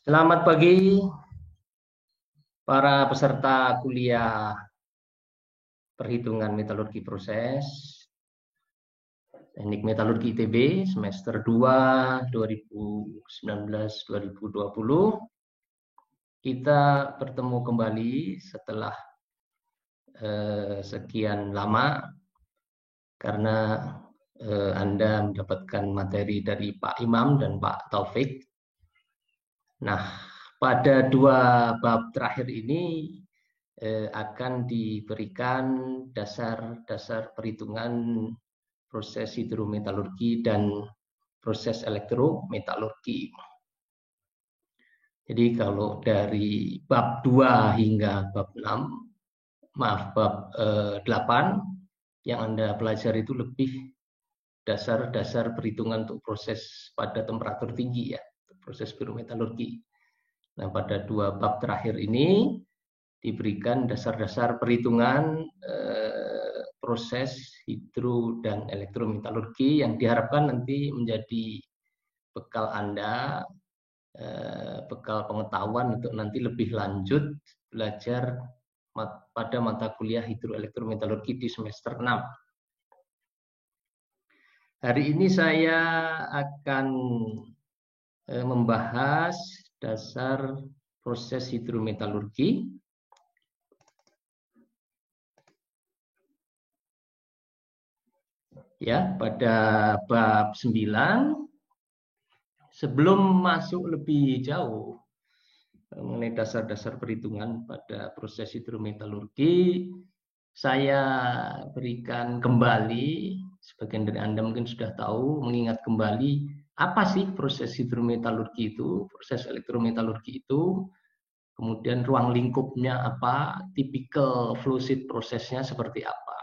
Selamat pagi para peserta kuliah perhitungan metalurgi proses Teknik Metalurgi ITB semester 2 2019-2020. Kita bertemu kembali setelah sekian lama karena Anda mendapatkan materi dari Pak Imam dan Pak Taufik. Nah, pada dua bab terakhir ini akan diberikan dasar-dasar perhitungan proses hidrometalurgi dan proses elektrometalurgi. Jadi kalau dari bab 2 hingga bab 8 yang Anda pelajari itu lebih dasar-dasar perhitungan untuk proses pada temperatur tinggi ya, proses hidrometalurgi. Nah, pada dua bab terakhir ini diberikan dasar-dasar perhitungan proses hidro dan elektrometalurgi yang diharapkan nanti menjadi bekal Anda, bekal pengetahuan untuk nanti lebih lanjut belajar pada mata kuliah hidroelektrometalurgi di semester 6. Hari ini saya akan membahas dasar proses hidrometalurgi. Ya, pada bab 9. Sebelum masuk lebih jauh mengenai dasar-dasar perhitungan pada proses hidrometalurgi, saya berikan kembali, sebagian dari Anda mungkin sudah tahu, mengingat kembali apa sih proses hidrometalurgi itu, proses elektrometalurgi itu, kemudian ruang lingkupnya apa, typical flow sheet prosesnya seperti apa.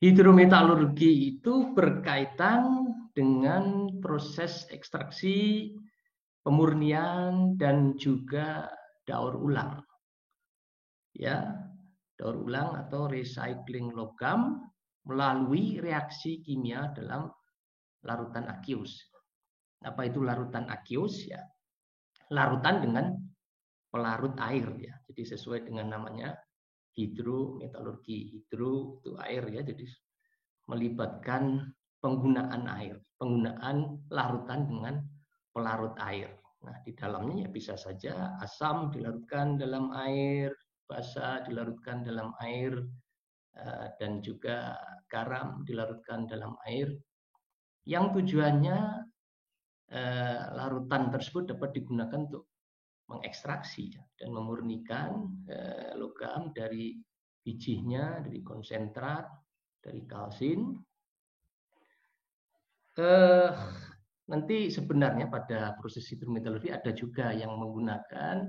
Hidrometalurgi itu berkaitan dengan proses ekstraksi, pemurnian, dan juga daur ulang. Ya, daur ulang atau recycling logam melalui reaksi kimia dalam larutan aqueous. Apa itu larutan aqueous? Ya, larutan dengan pelarut air ya. Jadi sesuai dengan namanya hidrometalurgi. Hidro itu air ya, jadi melibatkan penggunaan air, penggunaan larutan dengan pelarut air. Nah, di dalamnya ya bisa saja asam dilarutkan dalam air, basa dilarutkan dalam air, dan juga garam dilarutkan dalam air. Yang tujuannya larutan tersebut dapat digunakan untuk mengekstraksi dan memurnikan logam dari bijinya, dari konsentrat, dari kalsin. Nanti sebenarnya pada proses hidrometalurgi ada juga yang menggunakan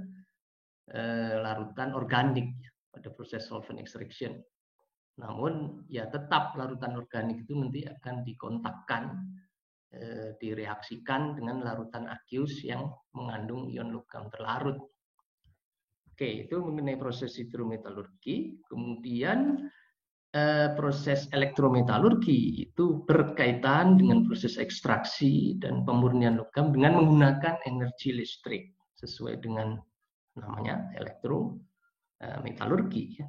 larutan organik ya, pada proses solvent extraction. Namun ya tetap larutan organik itu nanti akan dikontakkan, direaksikan dengan larutan aqueous yang mengandung ion logam terlarut. Oke, itu mengenai proses hidrometalurgi. Kemudian proses elektrometalurgi itu berkaitan dengan proses ekstraksi dan pemurnian logam dengan menggunakan energi listrik sesuai dengan namanya elektrometalurgi.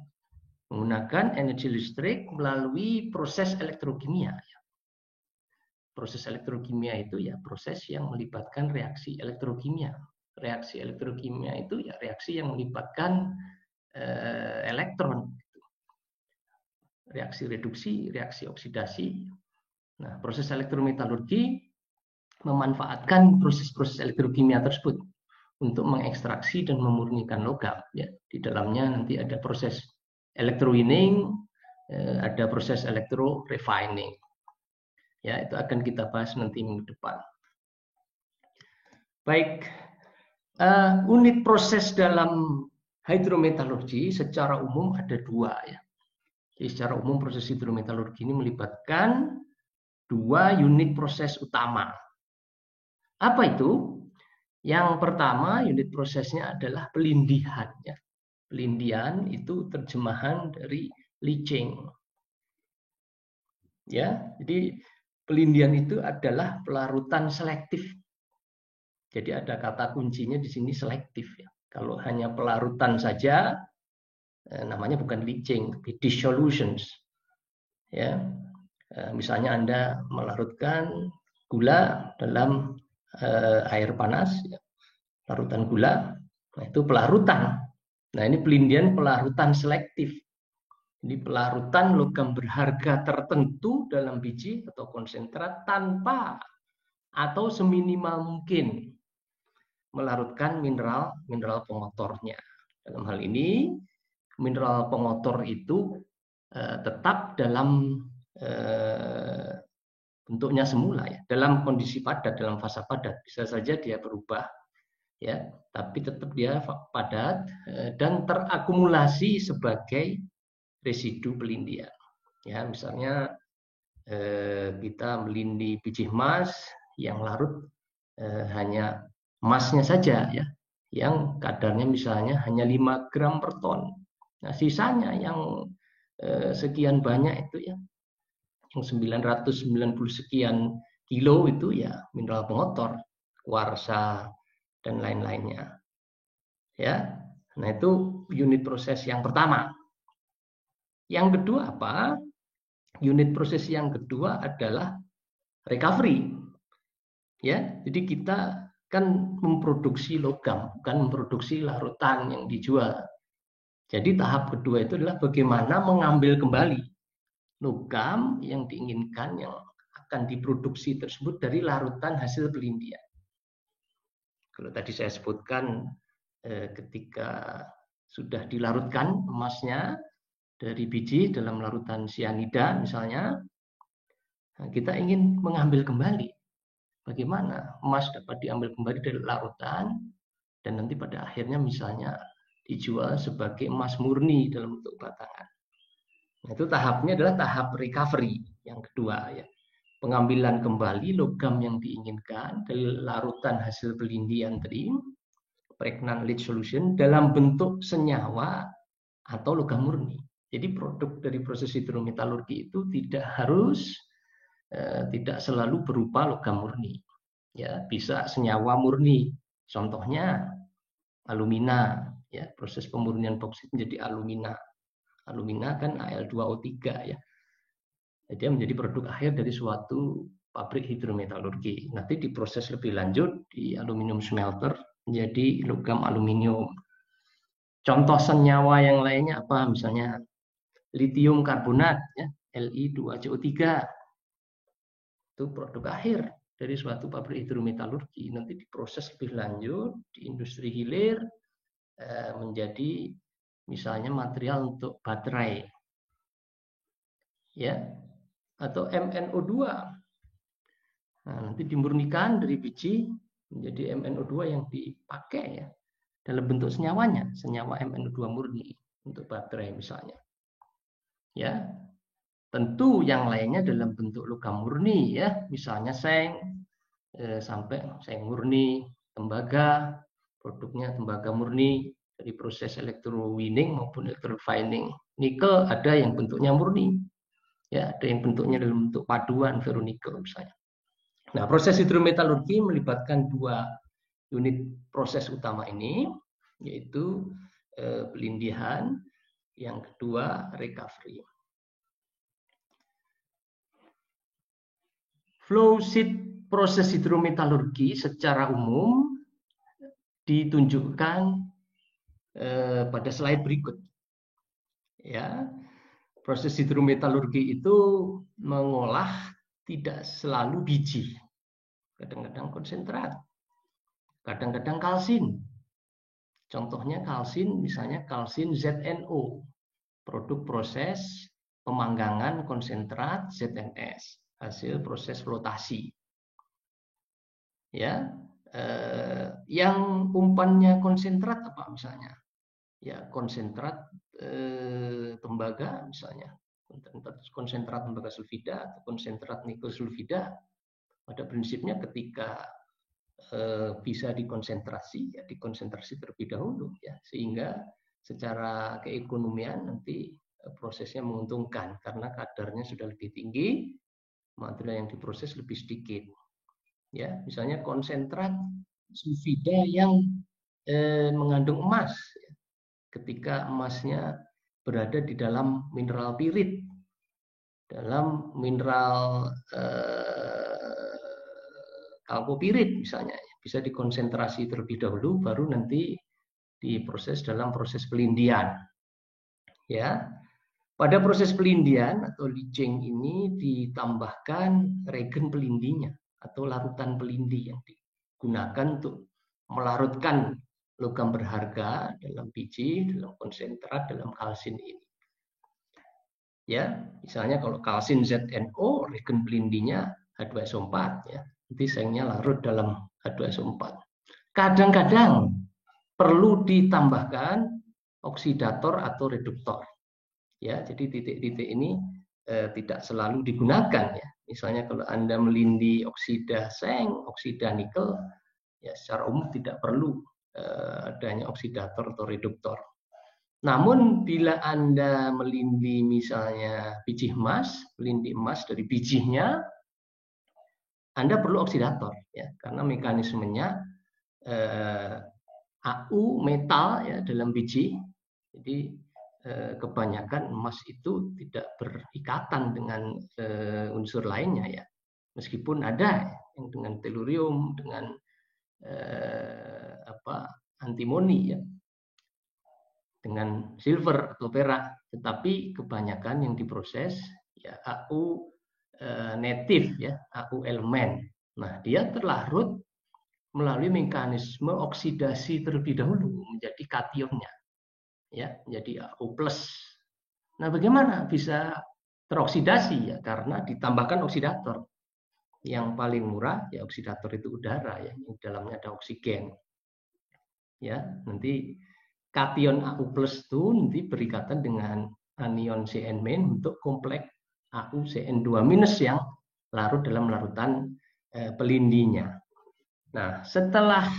Menggunakan energi listrik melalui proses elektrokimia. Proses elektrokimia itu ya proses yang melibatkan reaksi elektrokimia. Reaksi elektrokimia itu ya reaksi yang melibatkan elektron. Reaksi reduksi, reaksi oksidasi. Nah, proses elektrometalurgi memanfaatkan proses-proses elektrokimia tersebut untuk mengekstraksi dan memurnikan logam. Ya, di dalamnya nanti ada proses electrowinning, ada proses electro-refining. Ya, itu akan kita bahas nanti minggu depan. Baik, unit proses dalam hidrometalurgi secara umum ada dua ya. Jadi secara umum proses hidrometalurgi ini melibatkan dua unit proses utama. Apa itu? Yang pertama unit prosesnya adalah pelindihan. Ya. Pelindihan itu terjemahan dari leaching. Ya, jadi pelindihan itu adalah pelarutan selektif Jadi ada kata kuncinya di sini selektif ya. Kalau hanya pelarutan saja, namanya bukan leaching, tapi dissolutions. Ya, misalnya Anda melarutkan gula dalam air panas, ya, larutan gula, nah itu pelarutan. Nah ini pelindian pelarutan selektif. Ini pelarutan logam berharga tertentu dalam biji atau konsentrat tanpa atau seminimal mungkin melarutkan mineral pengotornya. Dalam hal ini, mineral pengotor itu tetap dalam bentuknya semula ya, dalam kondisi padat, dalam fase padat. Bisa saja dia berubah ya, tapi tetap dia padat dan terakumulasi sebagai residu pelindian. Ya, misalnya kita melindi biji emas yang larut hanya emasnya saja ya, yang kadarnya misalnya hanya 5 gram per ton. Nah, sisanya yang sekian banyak itu ya, yang 990 sekian kilo itu ya mineral pengotor, kuarsa dan lain-lainnya. Ya. Nah, itu unit proses yang pertama. Yang kedua apa? Unit proses yang kedua adalah recovery. Ya, jadi kita kan memproduksi logam, bukan memproduksi larutan yang dijual. Jadi tahap kedua itu adalah bagaimana mengambil kembali logam yang diinginkan yang akan diproduksi tersebut dari larutan hasil pelindian. Kalau tadi saya sebutkan ketika sudah dilarutkan emasnya dari biji dalam larutan sianida misalnya, kita ingin mengambil kembali bagaimana emas dapat diambil kembali dari larutan dan nanti pada akhirnya misalnya dijual sebagai emas murni dalam bentuk batangan. Nah, itu tahapnya adalah tahap recovery yang kedua ya. Pengambilan kembali logam yang diinginkan dari larutan hasil pelindian tadi, pregnant leach solution, dalam bentuk senyawa atau logam murni. Jadi produk dari proses hidrometalurgi itu tidak selalu berupa logam murni. Ya, bisa senyawa murni. Contohnya alumina, ya, proses pemurnian boksit menjadi alumina. Alumina kan Al2O3 ya. Jadi dia menjadi produk akhir dari suatu pabrik hidrometalurgi. Nanti diproses lebih lanjut di aluminium smelter menjadi logam aluminium. Contoh senyawa yang lainnya apa? Misalnya litium karbonat, ya, Li2CO3. Itu produk akhir dari suatu pabrik hidrometalurgi. Nanti diproses lebih lanjut di industri hilir menjadi misalnya material untuk baterai. Ya, atau MnO2. Nah, nanti dimurnikan dari biji menjadi MnO2 yang dipakai ya dalam bentuk senyawanya, senyawa MnO2 murni untuk baterai misalnya. Ya, tentu yang lainnya dalam bentuk logam murni ya, misalnya seng sampai seng murni, tembaga, produknya tembaga murni dari proses electrowinning maupun electrorefining. Nikel ada yang bentuknya murni. Ya, ada yang bentuknya dalam bentuk paduan ferronikel misalnya. Nah, proses hidrometalurgi melibatkan dua unit proses utama ini, yaitu pelindihan, yang kedua recovery. Flow sheet proses hidrometalurgi secara umum ditunjukkan pada slide berikut. Ya, proses hidrometalurgi itu mengolah tidak selalu biji. Kadang-kadang konsentrat, kadang-kadang kalsin. Contohnya kalsin, misalnya kalsin ZNO, produk proses pemanggangan konsentrat ZNS, hasil proses flotasi. Ya, yang umpannya konsentrat apa misalnya? Ya, konsentrat tembaga misalnya, konsentrat tembaga sulfida atau konsentrat nikel sulfida. Pada prinsipnya ketika bisa dikonsentrasi, ya dikonsentrasi terlebih dahulu ya, sehingga secara keekonomian nanti prosesnya menguntungkan karena kadarnya sudah lebih tinggi, material yang diproses lebih sedikit. Ya, misalnya konsentrat sulfida yang mengandung emas ketika emasnya berada di dalam mineral pirit, dalam mineral kalkopirit misalnya, bisa dikonsentrasi terlebih dahulu baru nanti diproses dalam proses pelindian. Ya, pada proses pelindian atau leaching ini ditambahkan regen pelindinya atau larutan pelindi yang digunakan untuk melarutkan logam berharga dalam biji, dalam konsentrat, dalam kalsin ini. Ya, misalnya kalau kalsin ZNO, regen pelindinya H2SO4 ya. Nanti sengnya larut dalam H2SO4. Kadang-kadang perlu ditambahkan oksidator atau reduktor. Ya, jadi titik-titik ini tidak selalu digunakan ya. Misalnya kalau Anda melindi oksida seng, oksida nikel, ya secara umum tidak perlu adanya oksidator atau reduktor. Namun bila Anda melindi misalnya biji emas, melindi emas dari bijinya, Anda perlu oksidator ya, karena mekanismenya AU metal ya dalam biji. Jadi kebanyakan emas itu tidak berikatan dengan unsur lainnya ya. Meskipun ada yang dengan tellurium, dengan antimoni ya, dengan silver atau perak, tetapi kebanyakan yang diproses ya AU native ya, AU elemen. Nah, dia terlarut melalui mekanisme oksidasi terlebih dahulu menjadi kationnya. Ya, menjadi AU+. Nah, bagaimana bisa teroksidasi ya? Karena ditambahkan oksidator. Yang paling murah ya oksidator itu udara ya, yang dalamnya ada oksigen. Ya, nanti kation AU+ itu nanti berikatan dengan anion Cn- untuk kompleks AU Cn2- yang larut dalam larutan pelindinya. Nah, setelah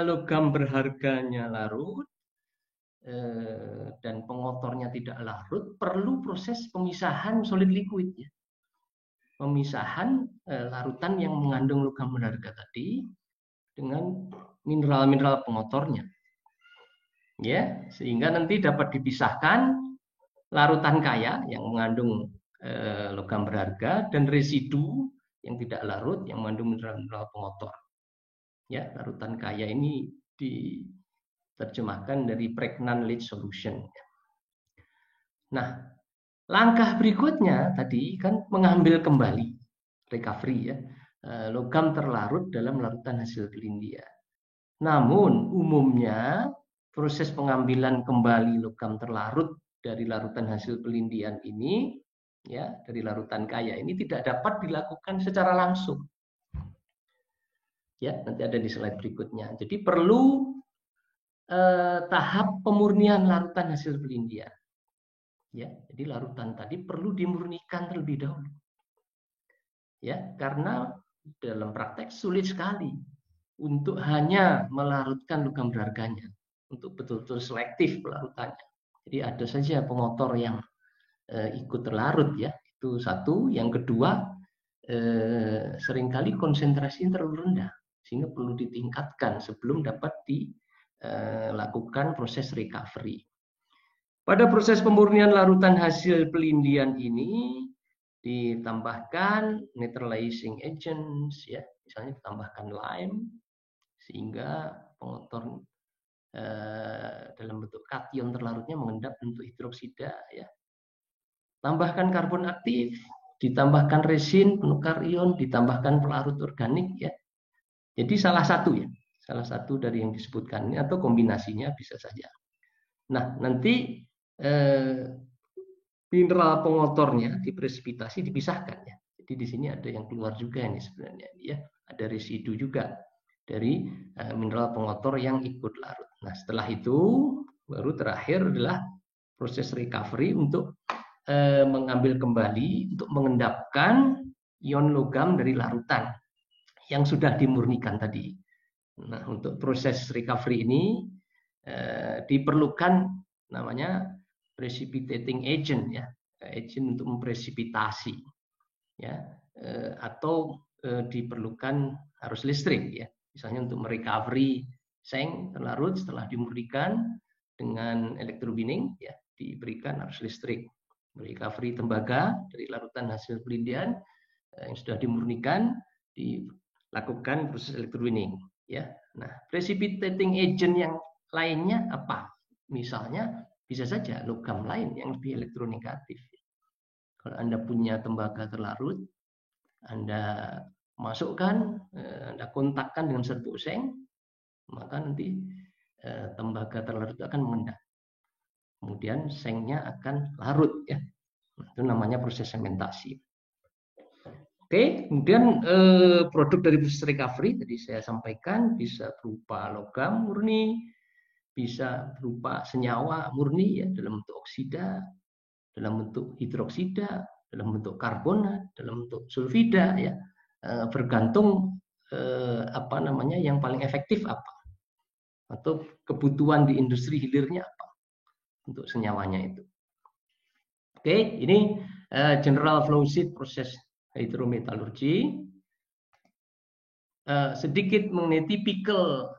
logam berharganya larut dan pengotornya tidak larut, perlu proses pemisahan solid liquid ya. Pemisahan larutan yang mengandung logam berharga tadi dengan mineral-mineral pengotornya. Ya, sehingga nanti dapat dipisahkan larutan kaya yang mengandung logam berharga dan residu yang tidak larut yang mengandung mineral-mineral pengotor. Ya, larutan kaya ini diterjemahkan dari pregnant leach solution. Nah, langkah berikutnya tadi kan mengambil kembali recovery ya, logam terlarut dalam larutan hasil pelindian. Namun umumnya proses pengambilan kembali logam terlarut dari larutan hasil pelindian ini ya, dari larutan kaya ini tidak dapat dilakukan secara langsung. Ya, nanti ada di slide berikutnya. Jadi perlu tahap pemurnian larutan hasil pelindian. Ya, jadi larutan tadi perlu dimurnikan terlebih dahulu. Ya, karena dalam praktek sulit sekali untuk hanya melarutkan logam berharganya, untuk betul-betul selektif pelarutannya. Jadi ada saja pengotor yang ikut terlarut ya, itu satu. Yang kedua, seringkali konsentrasi terlalu rendah, sehingga perlu ditingkatkan sebelum dapat dilakukan proses recovery. Pada proses pemurnian larutan hasil pelindian ini ditambahkan neutralizing agents ya, misalnya ditambahkan lime sehingga pengotor dalam bentuk kation terlarutnya mengendap bentuk hidroksida ya. Tambahkan karbon aktif, ditambahkan resin penukar ion, ditambahkan pelarut organik ya. Jadi salah satu ya, salah satu dari yang disebutkan ini atau kombinasinya bisa saja. Nah, nanti mineral pengotornya dipresipitasi dipisahkan ya. Jadi di sini ada yang keluar juga ini sebenarnya ya, ada residu juga dari mineral pengotor yang ikut larut. Nah, setelah itu baru terakhir adalah proses recovery untuk mengambil kembali untuk mengendapkan ion logam dari larutan yang sudah dimurnikan tadi. Nah, untuk proses recovery ini diperlukan namanya precipitating agent ya, agent untuk mempresipitasi ya, atau diperlukan arus listrik ya. Misalnya untuk merecovery seng terlarut setelah dimurnikan dengan elektrowinning, ya, diberikan arus listrik. Recovery tembaga dari larutan hasil pelindian yang sudah dimurnikan, dilakukan proses elektrowinning. Ya, nah precipitating agent yang lainnya apa? Misalnya bisa saja logam lain yang lebih elektronegatif. Kalau Anda punya tembaga terlarut, Anda masukkan, Anda kontakkan dengan serbuk seng, maka nanti tembaga terlarut itu akan mengendap. Kemudian sengnya akan larut, ya. Nah, itu namanya proses sementasi. Oke, kemudian produk dari proses recovery tadi saya sampaikan bisa berupa logam murni, bisa berupa senyawa murni, ya, dalam bentuk oksida, dalam bentuk hidroksida, dalam bentuk karbonat, dalam bentuk sulfida, ya, bergantung apa namanya yang paling efektif apa, atau kebutuhan di industri hilirnya apa untuk senyawanya itu. Oke, ini general flow sheet proses hidrometalurgi. Sedikit mengenai tipikal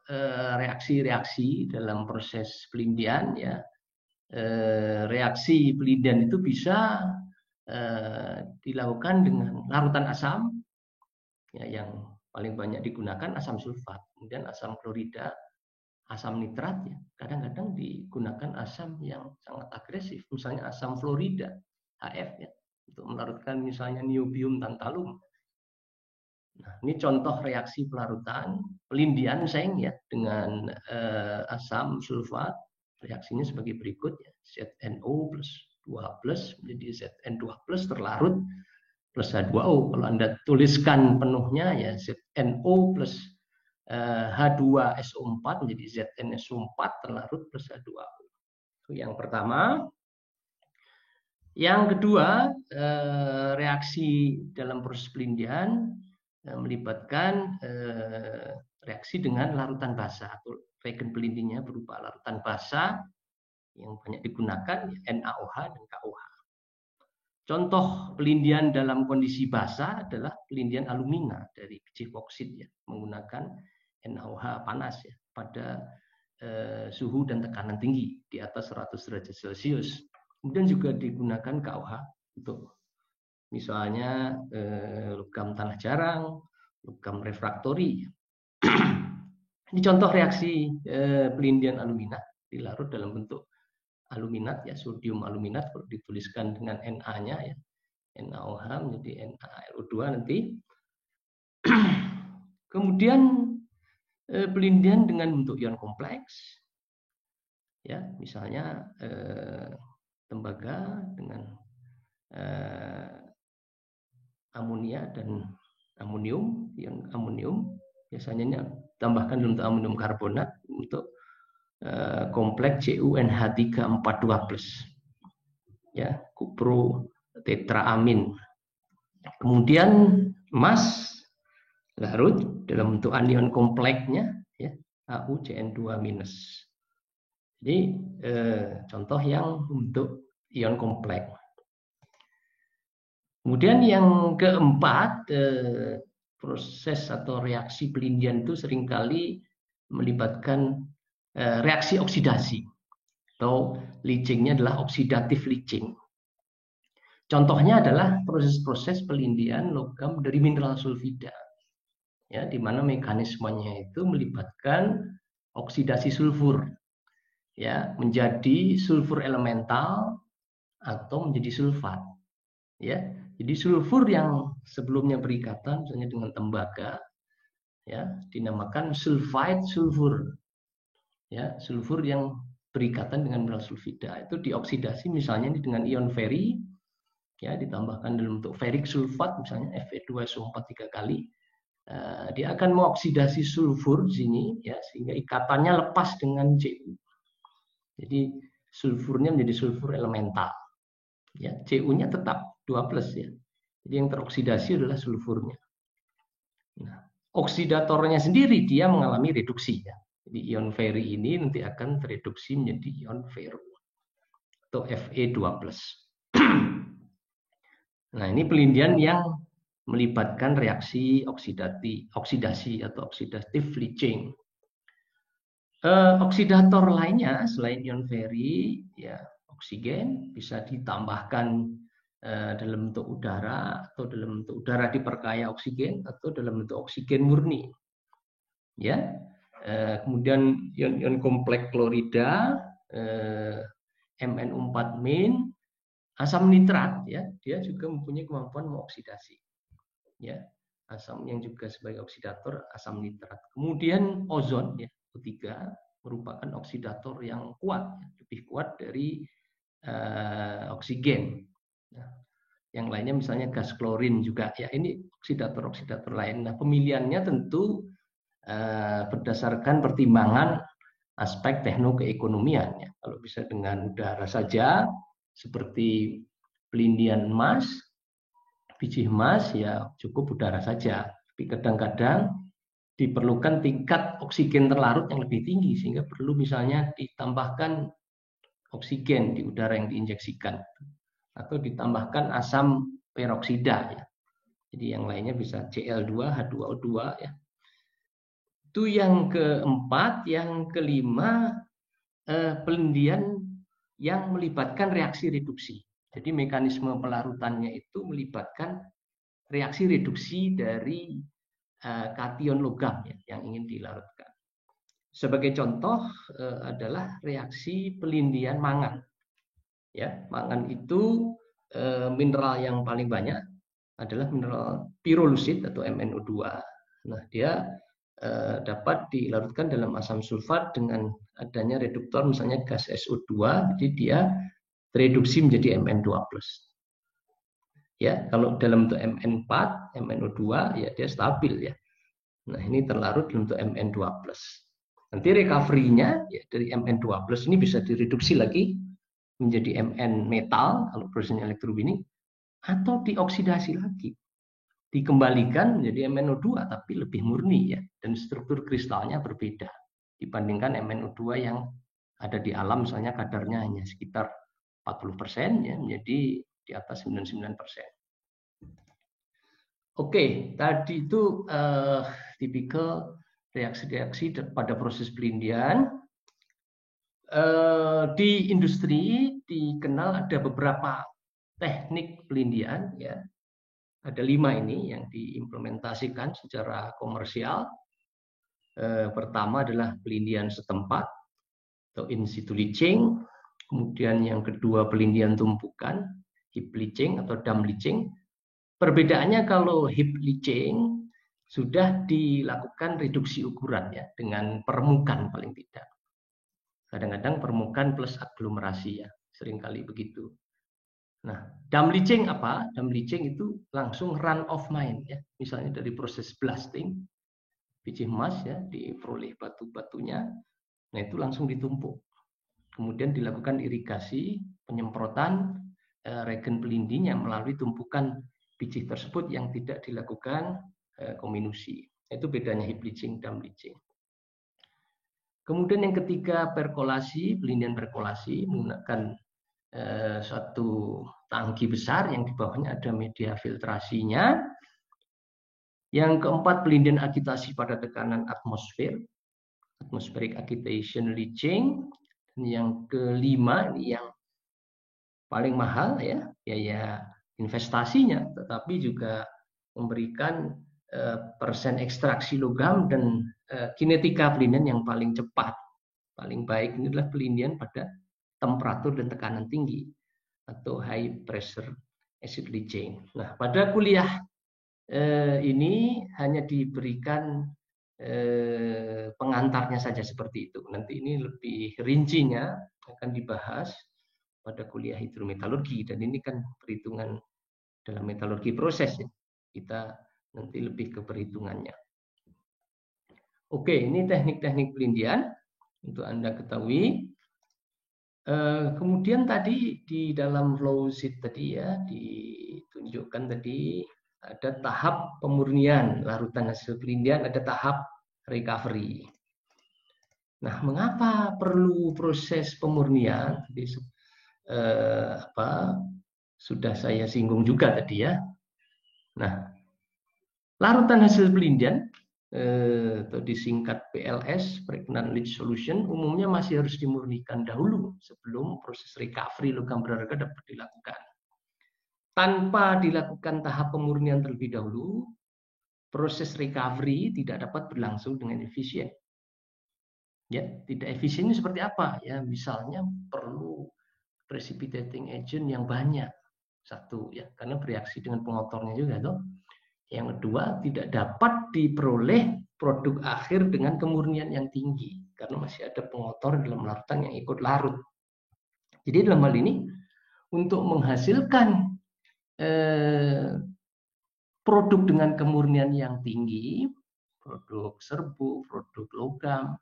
reaksi-reaksi dalam proses pelindian, ya. Reaksi pelindian itu bisa dilakukan dengan larutan asam, ya, yang paling banyak digunakan asam sulfat, kemudian asam klorida, asam nitrat, ya. Kadang-kadang digunakan asam yang sangat agresif, misalnya asam fluorida, HF, ya, untuk melarutkan misalnya niobium tantalum. Nah, ini contoh reaksi pelarutan pelindian seng, ya, dengan asam sulfat. Reaksinya sebagai berikut, ya. ZNO plus 2+ menjadi ZN2+ terlarut plus H2O. Kalau Anda tuliskan penuhnya, ya, ZNO plus H2SO4 menjadi ZnSO4 terlarut plus H2O. Itu yang pertama. Yang kedua, reaksi dalam proses pelindian melibatkan reaksi dengan larutan basa atau regen pelindingnya berupa larutan basa yang banyak digunakan, ya, NaOH dan KOH. Contoh pelindian dalam kondisi basa adalah pelindian alumina dari biji boksit, ya, menggunakan NaOH panas, ya, pada suhu dan tekanan tinggi di atas 100 derajat Celcius. Kemudian juga digunakan KOH untuk misalnya logam tanah jarang, logam refraktori. Ini contoh reaksi pelindian alumina dilarut dalam bentuk aluminat, ya, sodium aluminat kalau dituliskan dengan Na-nya, ya, NaOH menjadi NaLO2 nanti. Kemudian pelindian dengan bentuk ion kompleks, ya, misalnya tembaga dengan amonia dan amonium, ion amonium biasanya tambahkan untuk amonium karbonat untuk kompleks CuNH342+, ya, kupro tetraamin. Kemudian emas larut dalam bentuk anion kompleksnya, ya, AuCN2-. Jadi contoh yang untuk ion kompleks. Kemudian yang keempat, proses atau reaksi pelindian itu seringkali melibatkan reaksi oksidasi, atau leachingnya adalah oksidatif leaching. Contohnya adalah proses-proses pelindian logam dari mineral sulfida, ya, di mana mekanismenya itu melibatkan oksidasi sulfur, ya, menjadi sulfur elemental atau menjadi sulfat, ya. Jadi sulfur yang sebelumnya berikatan misalnya dengan tembaga, ya, dinamakan sulfide sulfur, ya, sulfur yang berikatan dengan mineral sulfida itu dioksidasi misalnya dengan ion feri, ya, ditambahkan dalam bentuk ferric sulfat misalnya Fe2SO4 3 kali. Dia akan mengoksidasi sulfur di sini, ya, sehingga ikatannya lepas dengan Cu. Jadi sulfurnya menjadi sulfur elemental, ya, Cu-nya tetap 2+, ya. Jadi yang teroksidasi adalah sulfurnya. Nah, oksidatornya sendiri dia mengalami reduksi, ya. Jadi ion feri ini nanti akan tereduksi menjadi ion ferro atau Fe2+. Nah, ini pelindian yang melibatkan reaksi oksidasi atau oxidative leaching. Oksidator lainnya selain ion feri, ya oksigen bisa ditambahkan dalam bentuk udara, atau dalam bentuk udara diperkaya oksigen, atau dalam bentuk oksigen murni. Ya, kemudian ion-ion kompleks klorida, MnO4-, asam nitrat, ya, dia juga mempunyai kemampuan mengoksidasi. Ya, asam yang juga sebagai oksidator asam nitrat. Kemudian ozon, ya, O3 merupakan oksidator yang kuat, lebih kuat dari oksigen. Nah, yang lainnya misalnya gas klorin juga, ya ini oksidator-oksidator lain. Nah, pemilihannya tentu berdasarkan pertimbangan aspek teknokeekonomian. Ya. Kalau bisa dengan udara saja, seperti pelindian emas, biji emas, ya cukup udara saja. Tapi kadang-kadang diperlukan tingkat oksigen terlarut yang lebih tinggi, sehingga perlu misalnya ditambahkan oksigen di udara yang diinjeksikan, atau ditambahkan asam peroksida, ya. Jadi yang lainnya bisa Cl2, H2O2, ya. Itu yang keempat. Yang kelima, pelindian yang melibatkan reaksi reduksi. Jadi mekanisme pelarutannya itu melibatkan reaksi reduksi dari kation logam, ya, yang ingin dilarutkan. Sebagai contoh adalah reaksi pelindian mangan. Ya, mangan itu mineral yang paling banyak adalah mineral pirolusit atau MnO2. Nah, dia dapat dilarutkan dalam asam sulfat dengan adanya reduktor misalnya gas SO2, jadi dia tereduksi menjadi Mn2+. Ya, kalau dalam bentuk Mn4, MnO2, ya dia stabil, ya. Nah, ini terlarut dalam bentuk Mn2+. Nanti recovery-nya, ya, dari Mn2+ ini bisa direduksi lagi menjadi Mn metal kalau prosesnya elektrowinning, atau dioksidasi lagi, dikembalikan menjadi MnO2 tapi lebih murni, ya, dan struktur kristalnya berbeda dibandingkan MnO2 yang ada di alam, misalnya kadarnya hanya sekitar 40%, ya, menjadi di atas 99%. Oke, tadi itu tipikal reaksi-reaksi pada proses pelindian. Di industri dikenal ada beberapa teknik pelindian, ya. Ada 5 ini yang diimplementasikan secara komersial. Pertama adalah pelindian setempat atau in situ leaching. Kemudian yang kedua pelindian tumpukan, heap leaching atau dam leaching. Perbedaannya kalau heap leaching sudah dilakukan reduksi ukuran, ya, dengan permukaan paling tidak. Kadang-kadang permukaan plus aglomerasi, ya, seringkali begitu. Nah, dam leaching apa? Dam leaching itu langsung run of mine, ya. Misalnya dari proses blasting biji emas, ya, diperoleh batu-batunya, nah itu langsung ditumpuk. Kemudian dilakukan irigasi, penyemprotan regen pelinding yang melalui tumpukan biji tersebut yang tidak dilakukan kominusi. Itu bedanya heap leaching, dam leaching. Kemudian yang ketiga perkolasi, pelindian perkolasi menggunakan suatu tangki besar yang di bawahnya ada media filtrasinya. Yang keempat pelindian agitasi pada tekanan atmosfer, atmospheric agitation leaching. Dan yang kelima ini yang paling mahal, ya, biaya investasinya, tetapi juga memberikan persen ekstraksi logam dan kinetika pelindian yang paling cepat, paling baik. Ini adalah pelindian pada temperatur dan tekanan tinggi atau high pressure acid leaching. Nah, pada kuliah ini hanya diberikan pengantarnya saja seperti itu. Nanti ini lebih rincinya akan dibahas pada kuliah hidrometalurgi, dan ini kan perhitungan dalam metalurgi proses, ya. Kita nanti lebih ke perhitungannya. Oke, ini teknik-teknik pelindian untuk Anda ketahui. Kemudian tadi di dalam flow sheet tadi, ya, ditunjukkan tadi ada tahap pemurnian larutan hasil pelindian, ada tahap recovery. Nah, mengapa perlu proses pemurnian? Jadi, sudah saya singgung juga tadi, ya. Nah, Larutan hasil pelindian atau disingkat PLS, Pregnant Leach Solution, umumnya masih harus dimurnikan dahulu sebelum proses recovery logam berharga dapat dilakukan. Tanpa dilakukan tahap pemurnian terlebih dahulu, proses recovery tidak dapat berlangsung dengan efisien. Ya, tidak efisiennya seperti apa? Ya, misalnya perlu precipitating agent yang banyak, satu ya, karena bereaksi dengan pengotornya juga toh. Yang kedua, tidak dapat diperoleh produk akhir dengan kemurnian yang tinggi karena masih ada pengotor dalam larutan yang ikut larut. Jadi dalam hal ini untuk menghasilkan produk dengan kemurnian yang tinggi, produk serbuk, produk logam,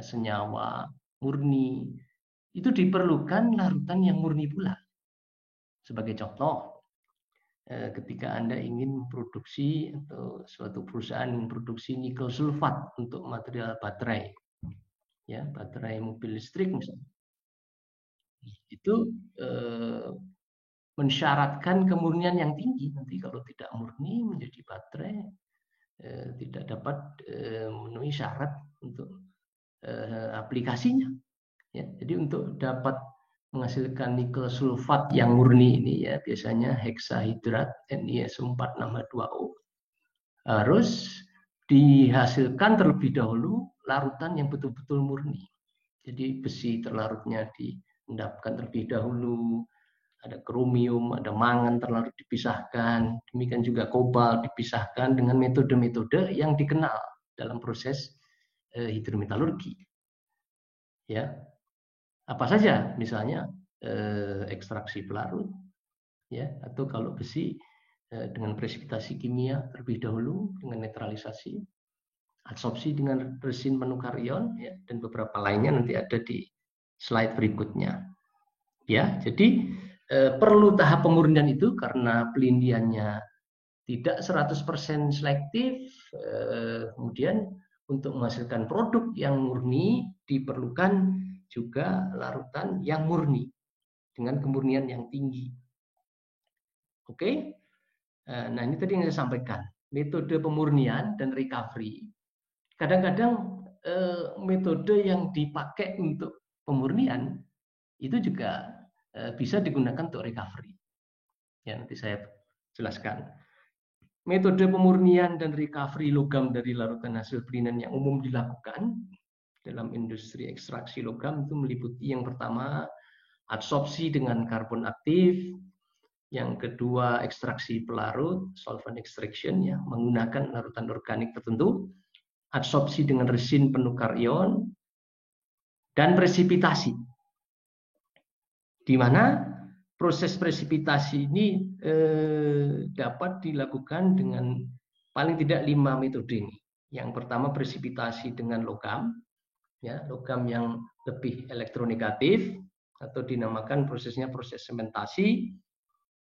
senyawa murni, itu diperlukan larutan yang murni pula. Sebagai contoh, ketika Anda ingin memproduksi atau suatu perusahaan memproduksi nikel sulfat untuk material baterai, ya baterai mobil listrik misalnya, itu mensyaratkan kemurnian yang tinggi. Nanti kalau tidak murni menjadi baterai tidak dapat memenuhi syarat untuk aplikasinya. Ya, jadi untuk dapat menghasilkan nikel sulfat yang murni ini ya biasanya heksahidrat NiSO462O harus dihasilkan terlebih dahulu larutan yang betul-betul murni. Jadi besi terlarutnya diendapkan terlebih dahulu, ada kromium, ada mangan terlarut dipisahkan, demikian juga kobalt dipisahkan dengan metode-metode yang dikenal dalam proses hidrometalurgi. Ya, apa saja, misalnya ekstraksi pelarut, ya, atau kalau besi dengan presipitasi kimia terlebih dahulu dengan netralisasi, adsorpsi dengan resin penukar ion, ya, dan beberapa lainnya nanti ada di slide berikutnya. Ya, jadi perlu tahap pemurnian itu karena pelindiannya tidak 100% selektif, kemudian untuk menghasilkan produk yang murni diperlukan juga larutan yang murni dengan kemurnian yang tinggi. Oke, nah ini tadi yang saya sampaikan, metode pemurnian dan recovery. Kadang-kadang metode yang dipakai untuk pemurnian itu juga bisa digunakan untuk recovery. Ya, nanti saya jelaskan. Metode pemurnian dan recovery logam dari larutan hasil pelindian yang umum dilakukan dalam industri ekstraksi logam itu meliputi yang pertama adsorpsi dengan karbon aktif, yang kedua ekstraksi pelarut, solvent extraction, ya, menggunakan larutan organik tertentu, adsorpsi dengan resin penukar ion, dan presipitasi, di mana proses presipitasi ini dapat dilakukan dengan paling tidak 5 metode ini. Yang pertama presipitasi dengan logam, ya, logam yang lebih elektronegatif atau dinamakan prosesnya proses sementasi,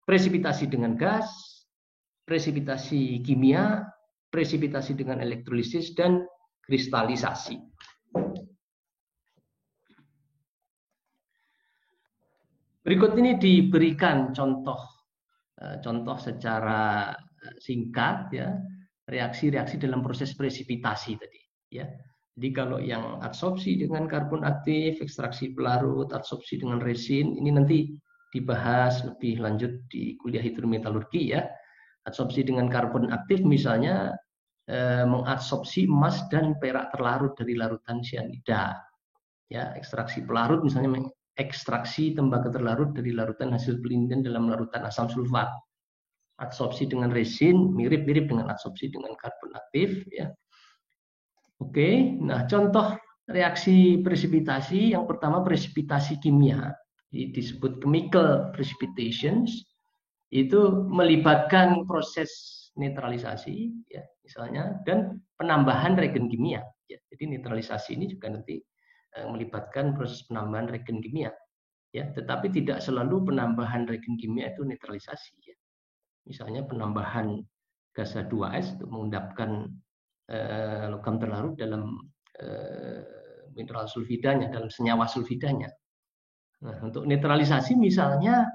presipitasi dengan gas, presipitasi kimia, presipitasi dengan elektrolisis, dan kristalisasi. Berikut ini diberikan contoh secara singkat, ya, reaksi-reaksi dalam proses presipitasi tadi, ya. Jadi kalau yang adsorpsi dengan karbon aktif, ekstraksi pelarut, adsorpsi dengan resin, ini nanti dibahas lebih lanjut di kuliah hidrometalurgi, ya. Adsorpsi dengan karbon aktif misalnya mengadsorpsi emas dan perak terlarut dari larutan sianida. Ya, ekstraksi pelarut misalnya ekstraksi tembaga terlarut dari larutan hasil pelindian dalam larutan asam sulfat. Adsorpsi dengan resin mirip-mirip dengan adsorpsi dengan karbon aktif, ya. Oke, nah contoh reaksi presipitasi yang pertama presipitasi kimia, disebut chemical precipitations, itu melibatkan proses netralisasi, ya, misalnya, dan penambahan reagen kimia. Ya, jadi netralisasi ini juga nanti melibatkan proses penambahan reagen kimia, ya, tetapi tidak selalu penambahan reagen kimia itu netralisasi, ya. Misalnya penambahan gas H2S untuk mengendapkan logam terlarut dalam mineral sulfidanya, dalam senyawa sulfidanya. Nah, untuk netralisasi misalnya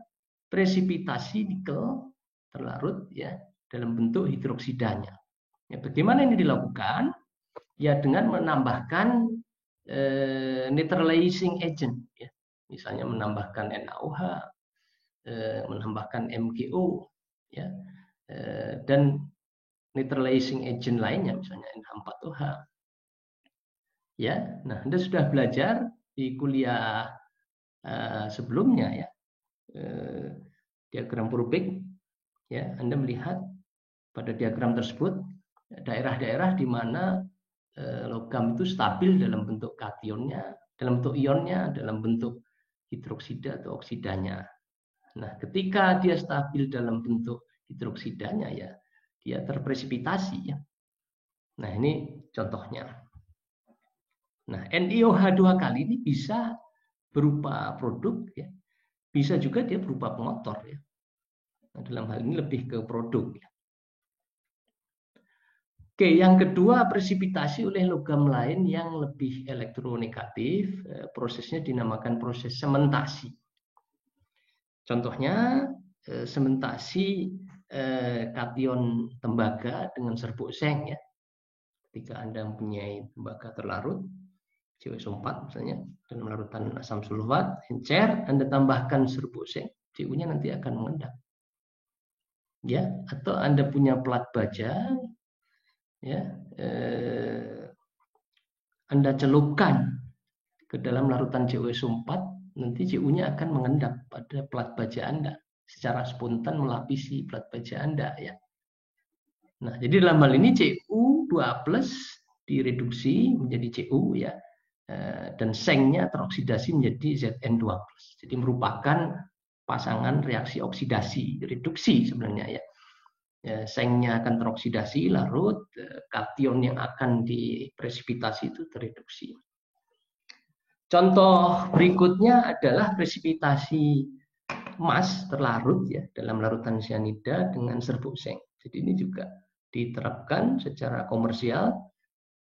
presipitasi nikel terlarut, ya, dalam bentuk hidroksidanya. Ya, bagaimana ini dilakukan? Ya dengan menambahkan neutralizing agent, ya. Misalnya menambahkan NaOH, menambahkan MgO, ya, dan neutralizing agent lainnya, misalnya NH4OH. Ya, nah Anda sudah belajar di kuliah sebelumnya, ya, diagram Purbig, ya. Anda melihat pada diagram tersebut daerah-daerah di mana logam itu stabil dalam bentuk kationnya, dalam bentuk ionnya, dalam bentuk hidroksida atau oksidanya. Nah, ketika dia stabil dalam bentuk hidroksidanya, ya dia terpresipitasi, ya. Nah, ini contohnya. Nah, NiOH 2 kali ini bisa berupa produk, ya. Bisa juga dia berupa pengotor, ya. Nah, dalam hal ini lebih ke produk, ya. Oke, yang kedua, presipitasi oleh logam lain yang lebih elektronegatif, prosesnya dinamakan proses sementasi. Contohnya, sementasi kation tembaga dengan serbuk seng, ya. Ketika Anda mempunyai tembaga terlarut, CuSO4 misalnya, dalam larutan asam sulfat, encer, Anda tambahkan serbuk seng, CU-nya nanti akan mengendap. Ya, atau Anda punya plat baja, ya, Anda celupkan ke dalam larutan CuSO4, nanti CU-nya akan mengendap pada plat baja Anda secara spontan melapisi plat baja Anda, ya. Nah, jadi dalam hal ini Cu2+ direduksi menjadi Cu, ya, dan sengnya teroksidasi menjadi Zn2+. Jadi merupakan pasangan reaksi oksidasi reduksi sebenarnya, ya. Sengnya akan teroksidasi, larut, kation yang akan dipresipitasi itu tereduksi. Contoh berikutnya adalah presipitasi emas terlarut, ya, dalam larutan cyanida dengan serbuk seng. Jadi ini juga diterapkan secara komersial.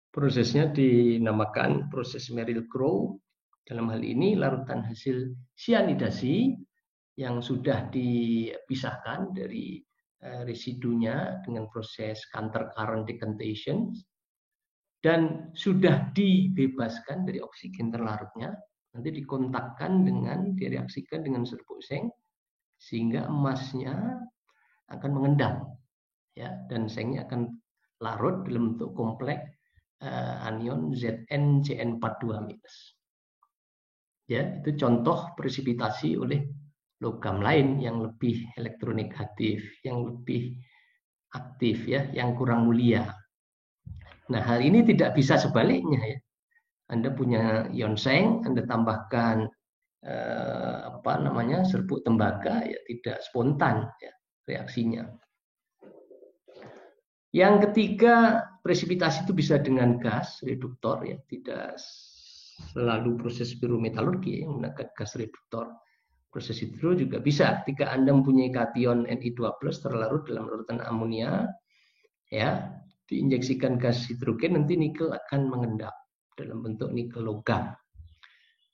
Prosesnya dinamakan proses Merrill-Crowe. Dalam hal ini larutan hasil cyanidasi yang sudah dipisahkan dari residunya dengan proses counter current decantation dan sudah dibebaskan dari oksigen terlarutnya, nanti dikontakkan dengan, direaksikan dengan serbuk seng sehingga emasnya akan mengendap, ya, dan sengnya akan larut dalam bentuk kompleks anion ZnCN42-. Ya, itu contoh presipitasi oleh logam lain yang lebih elektronegatif, yang lebih aktif, ya, yang kurang mulia. Nah, hal ini tidak bisa sebaliknya, ya. Anda punya ion seng, Anda tambahkan serbuk tembaga, ya, tidak spontan, ya, reaksinya. Yang ketiga, presipitasi itu bisa dengan gas reduktor, ya, tidak selalu proses pirometalurgi yang menggunakan gas reduktor. Proses hidro juga bisa ketika Anda mempunyai kation Ni2+ terlarut dalam larutan amonia, ya, diinjeksikan gas hidrogen, nanti nikel akan mengendap dalam bentuk nikel logam.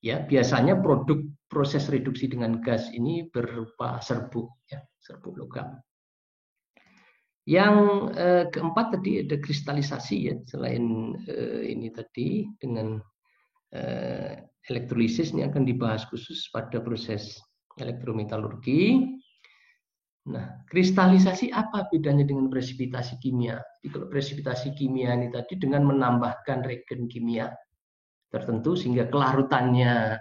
Ya, biasanya produk proses reduksi dengan gas ini berupa serbuk, ya, serbuk logam. Yang keempat tadi ada kristalisasi, ya, selain ini tadi dengan elektrolisis, ini akan dibahas khusus pada proses elektrometalurgi. Nah, kristalisasi apa bedanya dengan presipitasi kimia? Jadi, kalau presipitasi kimia ini tadi dengan menambahkan reagen kimia tertentu sehingga kelarutannya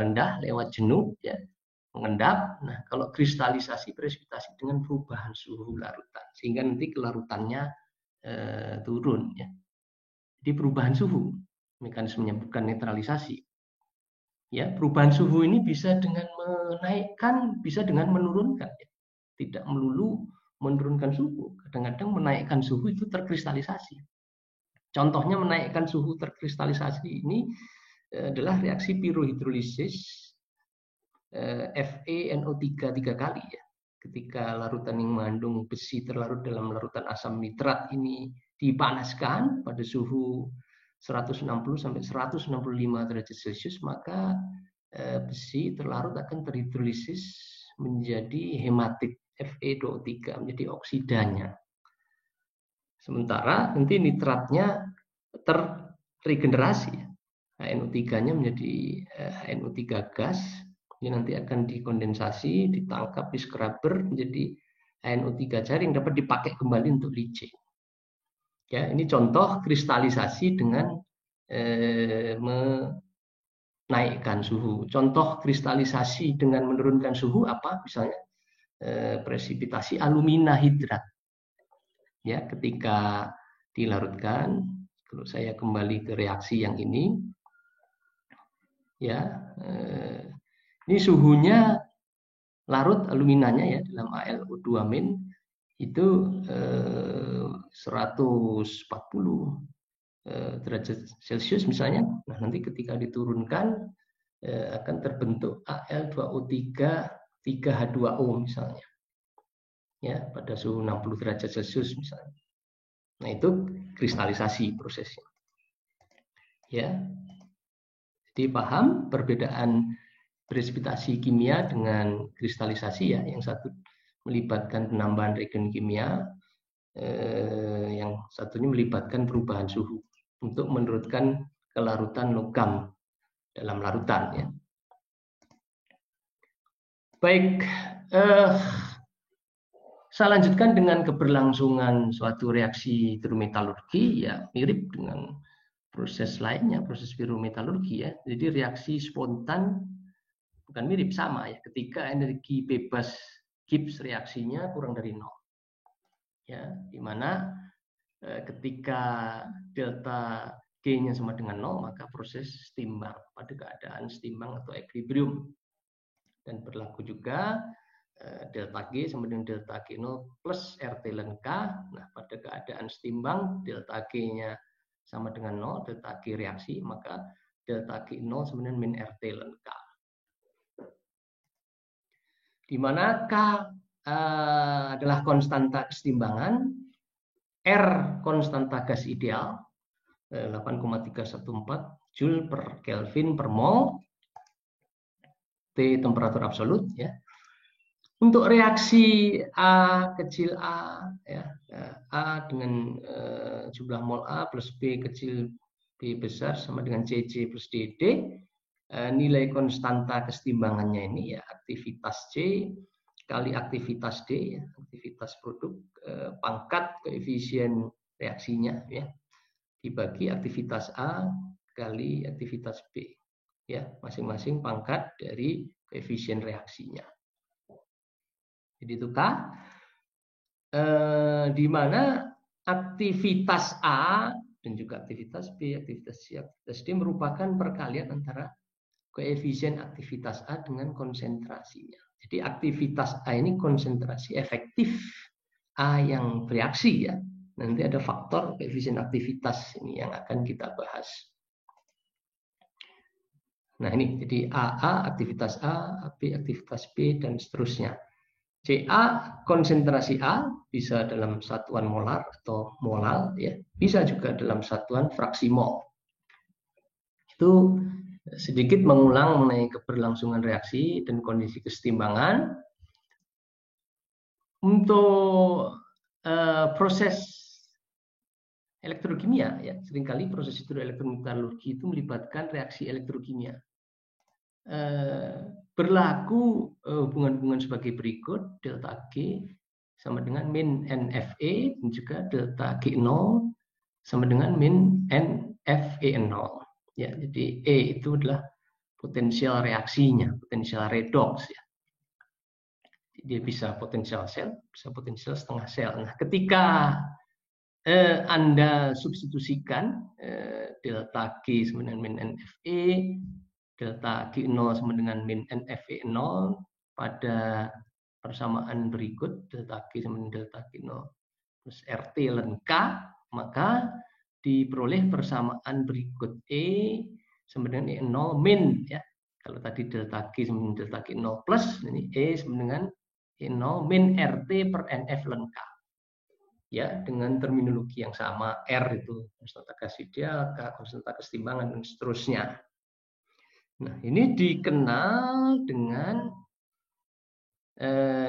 rendah lewat jenuh, ya, mengendap. Nah, kalau kristalisasi presipitasi dengan perubahan suhu larutan sehingga nanti kelarutannya turun, ya. Jadi perubahan suhu, mekanismenya bukan netralisasi. Ya, perubahan suhu ini bisa dengan menaikkan, bisa dengan menurunkan, ya. Tidak melulu menurunkan suhu, kadang-kadang menaikkan suhu itu terkristalisasi. Contohnya menaikkan suhu terkristalisasi ini adalah reaksi pirohidrolisis FeNO3 3 kali, ya. Ketika larutan yang mengandung besi terlarut dalam larutan asam nitrat ini dipanaskan pada suhu 160 sampai 165 derajat Celcius, maka besi terlarut akan terhidrolisis menjadi hematit Fe2O3 menjadi oksidanya. Sementara nanti nitratnya terregenerasi. HNO3-nya menjadi HNO3 gas. Ini nanti akan dikondensasi, ditangkap di scrubber menjadi HNO3 cair yang dapat dipakai kembali untuk leaching. Ya, ini contoh kristalisasi dengan menaikkan suhu. Contoh kristalisasi dengan menurunkan suhu apa? Misalnya presipitasi alumina hidrat. Ya, ketika dilarutkan, kalau saya kembali ke reaksi yang ini, ya, ini suhunya larut aluminanya ya dalam AlO2- itu 140 derajat Celcius misalnya. Nah, nanti ketika diturunkan akan terbentuk Al2O3 3H2O misalnya. Ya, pada suhu 60 derajat Celcius misalnya. Nah, itu kristalisasi prosesnya. Ya. Jadi paham perbedaan presipitasi kimia dengan kristalisasi ya. Yang satu melibatkan penambahan reagen kimia, yang satunya melibatkan perubahan suhu untuk menurunkan kelarutan logam dalam larutan ya. Baik, saya lanjutkan dengan keberlangsungan suatu reaksi hidrometalurgi ya, mirip dengan proses lainnya, proses pirometalurgi ya. Jadi reaksi spontan bukan mirip, sama ya, ketika energi bebas Gibbs reaksinya kurang dari 0. Ya, di mana ketika delta G-nya sama dengan 0, maka proses setimbang pada keadaan setimbang atau equilibrium. Dan berlaku juga delta G sama dengan delta G0 plus RT ln K. Nah, pada keadaan setimbang, delta G-nya sama dengan 0, delta G reaksi, maka delta G0 sama dengan min RT ln K. Di mana K adalah konstanta kesetimbangan, R konstanta gas ideal, 8,314 Joule per Kelvin per mol, T temperatur absolut ya. Untuk reaksi A kecil a ya, A dengan jumlah mol A plus B kecil B besar sama dengan CC plus DD, nilai konstanta kesetimbangannya ini ya aktivitas C kali aktivitas D ya, aktivitas produk pangkat koefisien reaksinya ya, dibagi aktivitas A kali aktivitas B ya, masing-masing pangkat dari koefisien reaksinya. Jadi itu K, di mana aktivitas A dan juga aktivitas B, aktivitas C, aktivitas D merupakan perkalian antara koefisien aktivitas A dengan konsentrasinya. Jadi aktivitas A ini konsentrasi efektif A yang bereaksi ya. Nanti ada faktor koefisien aktivitas ini yang akan kita bahas. Nah ini, jadi AA aktivitas A, B aktivitas B, dan seterusnya. Ca konsentrasi A bisa dalam satuan molar atau molal ya, bisa juga dalam satuan fraksi mol. Itu sedikit mengulang mengenai keberlangsungan reaksi dan kondisi kesetimbangan. Untuk proses elektrokimia ya, seringkali proses hidroelektrometalurgi itu melibatkan reaksi elektrokimia. Berlaku hubungan-hubungan sebagai berikut. Delta G sama dengan min NFE dan juga delta G0 sama dengan min NFE0 ya. Jadi E itu adalah potensial reaksinya, potensial redox ya. Dia bisa potensial sel, bisa potensial setengah sel. Nah, ketika Anda substitusikan delta G sama dengan min NFE, delta G0 sama dengan min NFE0 pada persamaan berikut, delta G sama dengan delta G0 plus RT ln K, maka diperoleh persamaan berikut E sama dengan E0 min ya. Kalau tadi delta G sama dengan delta G0 plus, ini E sama dengan E0 min RT per NF ln K. Ya, dengan terminologi yang sama, R itu konstanta gas ideal, K konstanta kesetimbangan, dan seterusnya. Nah, ini dikenal dengan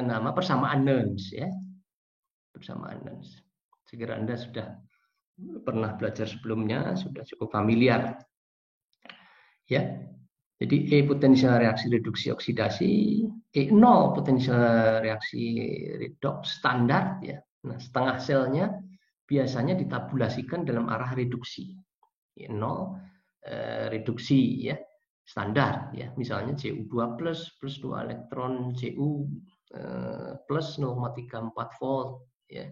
nama persamaan Nernst ya. Persamaan Nernst. Sekira Anda sudah pernah belajar sebelumnya, sudah cukup familiar. Ya. Jadi E potensial reaksi reduksi oksidasi, E0 potensial reaksi redoks standar ya. Nah, setengah selnya biasanya ditabulasikan dalam arah reduksi. E0 reduksi ya, standar ya. Misalnya Cu2+ plus 2 elektron, Cu plus 0,34 volt ya.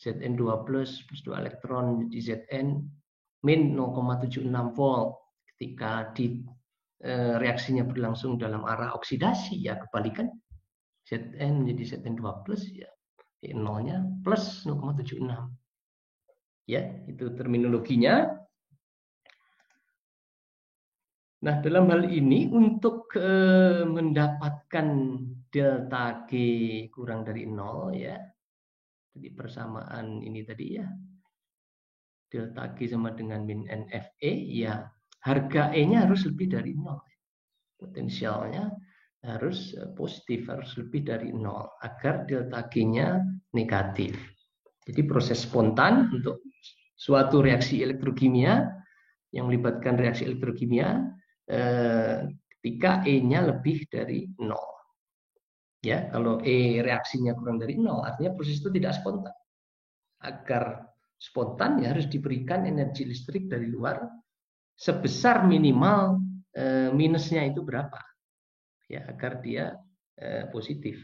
Zn2+ plus 2 elektron di Zn min 0,76 volt. Ketika reaksinya berlangsung dalam arah oksidasi ya kebalikan, Zn menjadi Zn2+ ya, E0-nya plus 0,76 ya, itu terminologinya. Nah, dalam hal ini untuk mendapatkan delta G kurang dari 0 ya, jadi persamaan ini tadi ya, delta G sama dengan min NFE ya, harga E-nya harus lebih dari 0. Potensialnya harus positif, harus lebih dari 0 agar delta G-nya negatif. Jadi proses spontan untuk suatu reaksi elektrokimia yang melibatkan reaksi elektrokimia ketika E-nya lebih dari 0. Ya, kalau E reaksinya kurang dari 0 artinya proses itu tidak spontan. Agar spontan ya harus diberikan energi listrik dari luar sebesar minimal minusnya itu berapa ya, agar dia positif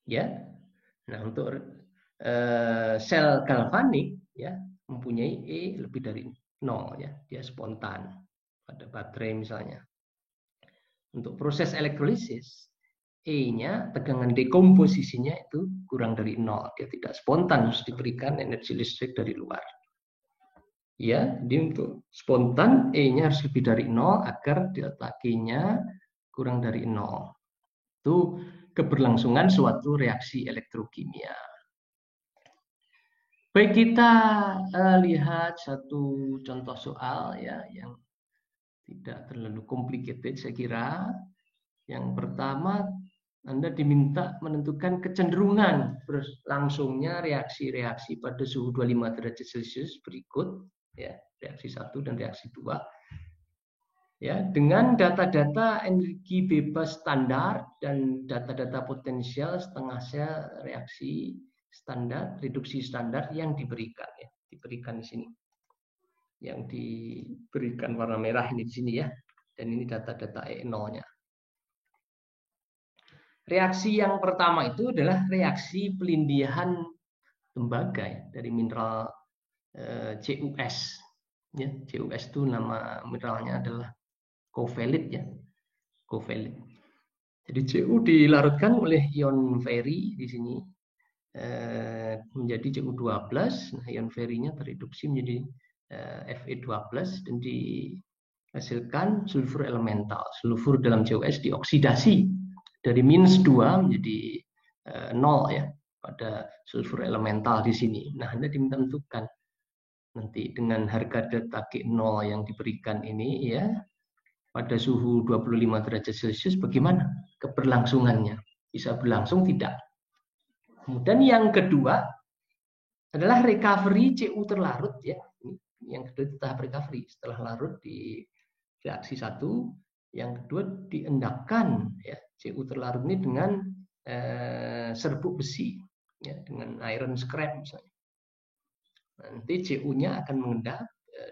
ya. Nah, untuk sel galvanik ya mempunyai E lebih dari 0 ya, dia spontan pada baterai misalnya. Untuk proses elektrolisis E-nya, tegangan dekomposisinya itu kurang dari 0, dia tidak spontan, harus diberikan energi listrik dari luar. Ya, jadi untuk spontan E-nya harus lebih dari 0 agar delta G-nya kurang dari 0. Itu keberlangsungan suatu reaksi elektrokimia. Baik, kita lihat satu contoh soal ya yang tidak terlalu complicated saya kira. Yang pertama, Anda diminta menentukan kecenderungan berlangsungnya reaksi-reaksi pada suhu 25 derajat Celcius berikut ya, reaksi 1 dan reaksi 2. Ya, dengan data-data energi bebas standar dan data-data potensial setengah sel reaksi standar, reduksi standar yang diberikan ya, diberikan di sini. Yang diberikan warna merah ini di sini ya. Dan ini data-data E0-nya. Reaksi yang pertama itu adalah reaksi pelindihan tembaga ya, dari mineral CuS. Ya, CuS itu nama mineralnya adalah covalet ya, covalet. Jadi Cu dilarutkan oleh ion Fe di sini menjadi Cu2+. Nah, ion Fe-nya tereduksi menjadi Fe2+ dan dihasilkan sulfur elemental. Sulfur dalam CuS dioksidasi dari -2 menjadi 0 ya pada sulfur elemental di sini. Nah, Anda diminta menentukan nanti dengan harga delta G0 yang diberikan ini ya pada suhu 25 derajat Celcius bagaimana keberlangsungannya? Bisa berlangsung tidak? Kemudian yang kedua adalah recovery Cu terlarut ya. Yang kedua tahap recovery setelah larut di reaksi 1. Yang kedua diendapkan ya Cu terlarut ini dengan serbuk besi ya, dengan iron scrap misalnya. Nanti Cu-nya akan mengendap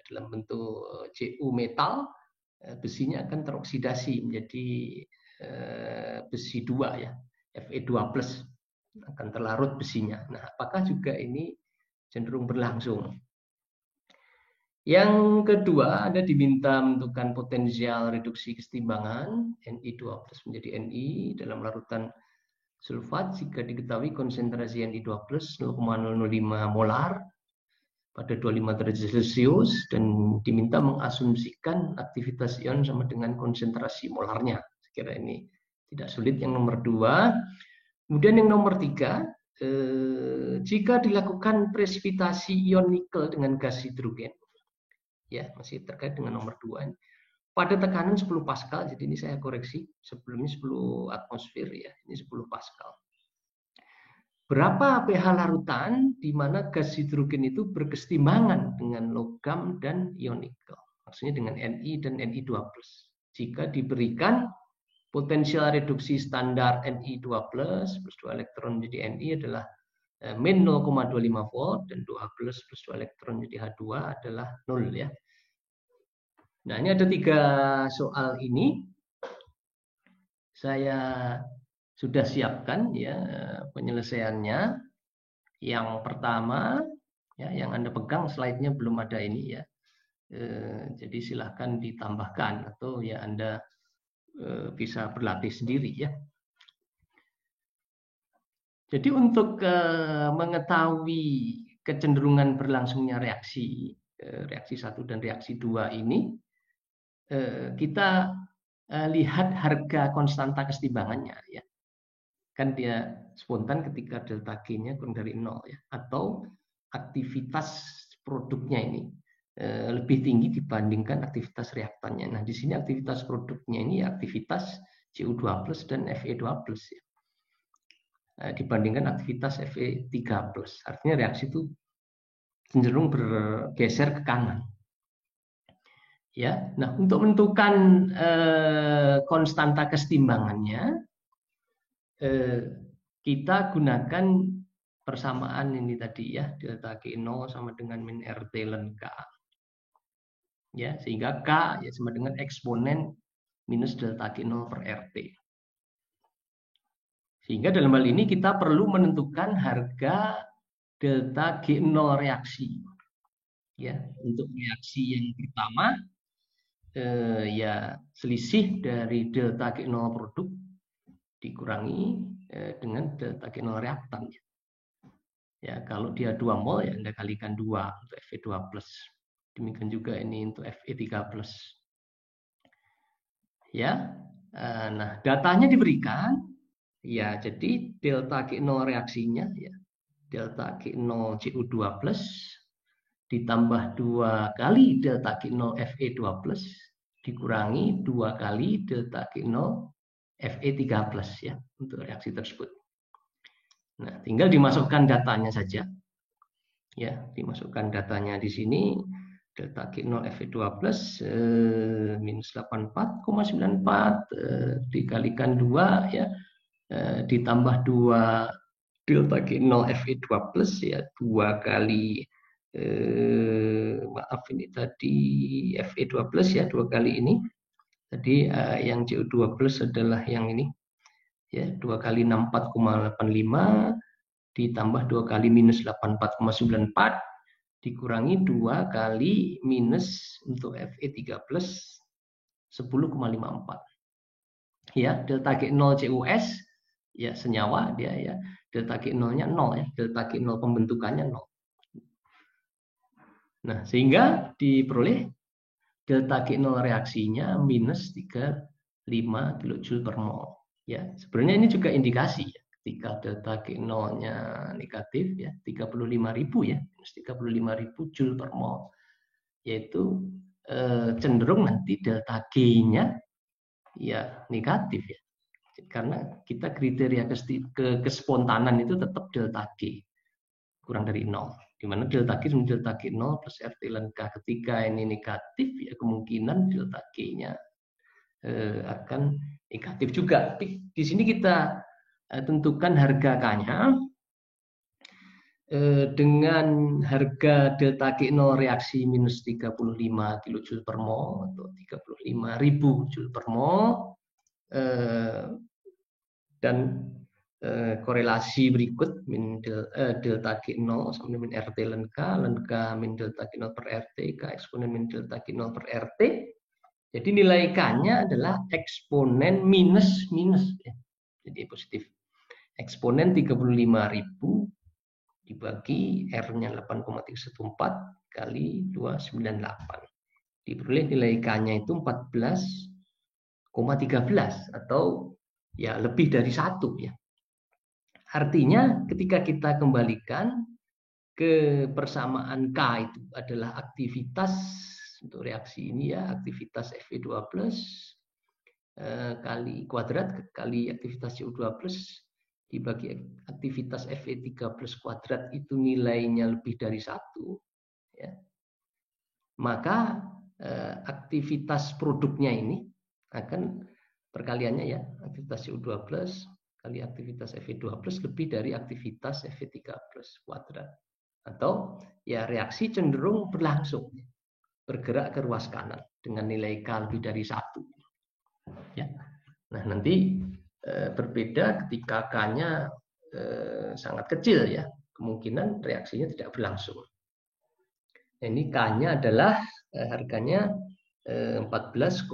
dalam bentuk Cu metal, besinya akan teroksidasi menjadi besi 2 ya, Fe2+, akan terlarut besinya. Nah, apakah juga ini cenderung berlangsung? Yang kedua, Anda diminta menentukan potensial reduksi kesetimbangan Ni2+ menjadi Ni dalam larutan sulfat jika diketahui konsentrasi Ni2+ 0,005 molar pada 25 derajat Celcius dan diminta mengasumsikan aktivitas ion sama dengan konsentrasi molarnya. Sekira ini tidak sulit. Yang nomor 2. Kemudian yang nomor 3, jika dilakukan presipitasi ion nikel dengan gas hidrogen, ya masih terkait dengan nomor 2. pada tekanan 10 Pascal. Jadi ini saya koreksi, sebelumnya 10 atmosfer ya, ini 10 Pascal. Berapa pH larutan di mana gas hidrogen itu berkesetimbangan dengan logam dan ion nikel, maksudnya dengan Ni dan Ni2+. Jika diberikan potensial reduksi standar Ni2+ plus 2 elektron menjadi Ni adalah min 0,25 volt dan 2 plus 2 elektron menjadi H2 adalah 0 ya. Nah, ini ada 3 soal ini. Saya sudah siapkan ya penyelesaiannya. Yang pertama ya, yang Anda pegang slide-nya belum ada ini ya. Jadi silahkan ditambahkan atau ya Anda bisa berlatih sendiri ya. Jadi untuk mengetahui kecenderungan berlangsungnya reaksi 1 dan reaksi 2 ini, kita lihat harga konstanta kesetimbangannya ya. Kan dia spontan ketika delta G-nya kurang dari 0 ya, atau aktivitas produknya ini lebih tinggi dibandingkan aktivitas reaktannya. Nah, di sini aktivitas produknya ini aktivitas Cu2+ dan Fe2+ ya. Dibandingkan aktivitas Fe3+. Artinya reaksi itu cenderung bergeser ke kanan. Ya, nah untuk menentukan konstanta kesetimbangannya, kita gunakan persamaan ini tadi ya, delta G0 sama dengan min RT ln K. Ya, sehingga K ya sama dengan eksponen minus delta G0 per RT. Sehingga dalam hal ini kita perlu menentukan harga delta G0 reaksi. Ya, untuk reaksi yang pertama ya selisih dari delta G0 produk dikurangi dengan delta G0 reaktan. Ya, kalau dia 2 mol ya Anda kalikan 2 untuk Fe2+. Demikian juga ini untuk Fe3+. Ya. Nah, datanya diberikan ya, jadi delta G0 reaksinya ya, delta G0 Cu2+ ditambah 2 kali delta G0 Fe2+ dikurangi 2 kali delta G0 Fe3+ ya untuk reaksi tersebut. Nah, tinggal dimasukkan datanya saja. Ya, dimasukkan datanya di sini delta G0 Fe2+ minus 84,94 dikalikan 2 ya, ditambah 2 delta G0 Fe2+ ya, 2 kali maaf ini tadi Fe2+ ya, 2 kali ini. Tadi yang Cu2+ adalah yang ini ya, 2 kali 64,85 ditambah 2 kali minus 84,94 dikurangi 2 kali minus untuk Fe3+ 10,54. Ya, delta G0 CuS ya senyawa dia ya, delta G0-nya 0 ya, delta G0 pembentukannya 0. Nah, sehingga diperoleh delta G0 reaksinya minus 35 kJ per mol. Ya, sebenarnya ini juga indikasi ya, ketika delta G0-nya negatif ya, 35.000 ya, minus 35.000 Joule per mol. Yaitu cenderung nanti delta G-nya ya negatif ya. Karena kita kriteria kespontanan itu tetap delta G kurang dari 0. Di mana delta G sama delta G0 plus RT ln K. Ketika ini negatif ya kemungkinan delta G-nya akan negatif juga. Di sini kita tentukan harga K-nya dengan harga delta G0 reaksi minus 35 kJ per mol atau 35.000 Joule per mol, dan korelasi berikut min delta G0 sama min RT ln K min delta G0 per RT, K eksponen min delta G0 per RT. Jadi nilai K-nya adalah eksponen minus ya. Jadi positif. Eksponen 35.000 dibagi R-nya 8,314 kali 298. Diperoleh nilai K-nya itu 14,13 atau ya lebih dari 1 ya. Artinya ketika kita kembalikan ke persamaan K itu adalah aktivitas untuk reaksi ini ya, aktivitas Fe2+ kali kuadrat kali aktivitas CO2+ dibagi aktivitas Fe3+ kuadrat itu nilainya lebih dari 1, ya, maka aktivitas produknya ini akan perkaliannya ya, aktivitas CO2+ kali aktivitas Fe2+ lebih dari aktivitas Fe3+ kuadrat. Atau ya reaksi cenderung berlangsung, bergerak ke ruas kanan dengan nilai K lebih dari 1. Ya. Nah, nanti berbeda ketika K-nya sangat kecil ya, kemungkinan reaksinya tidak berlangsung. Nah, ini K-nya adalah harganya 14,13.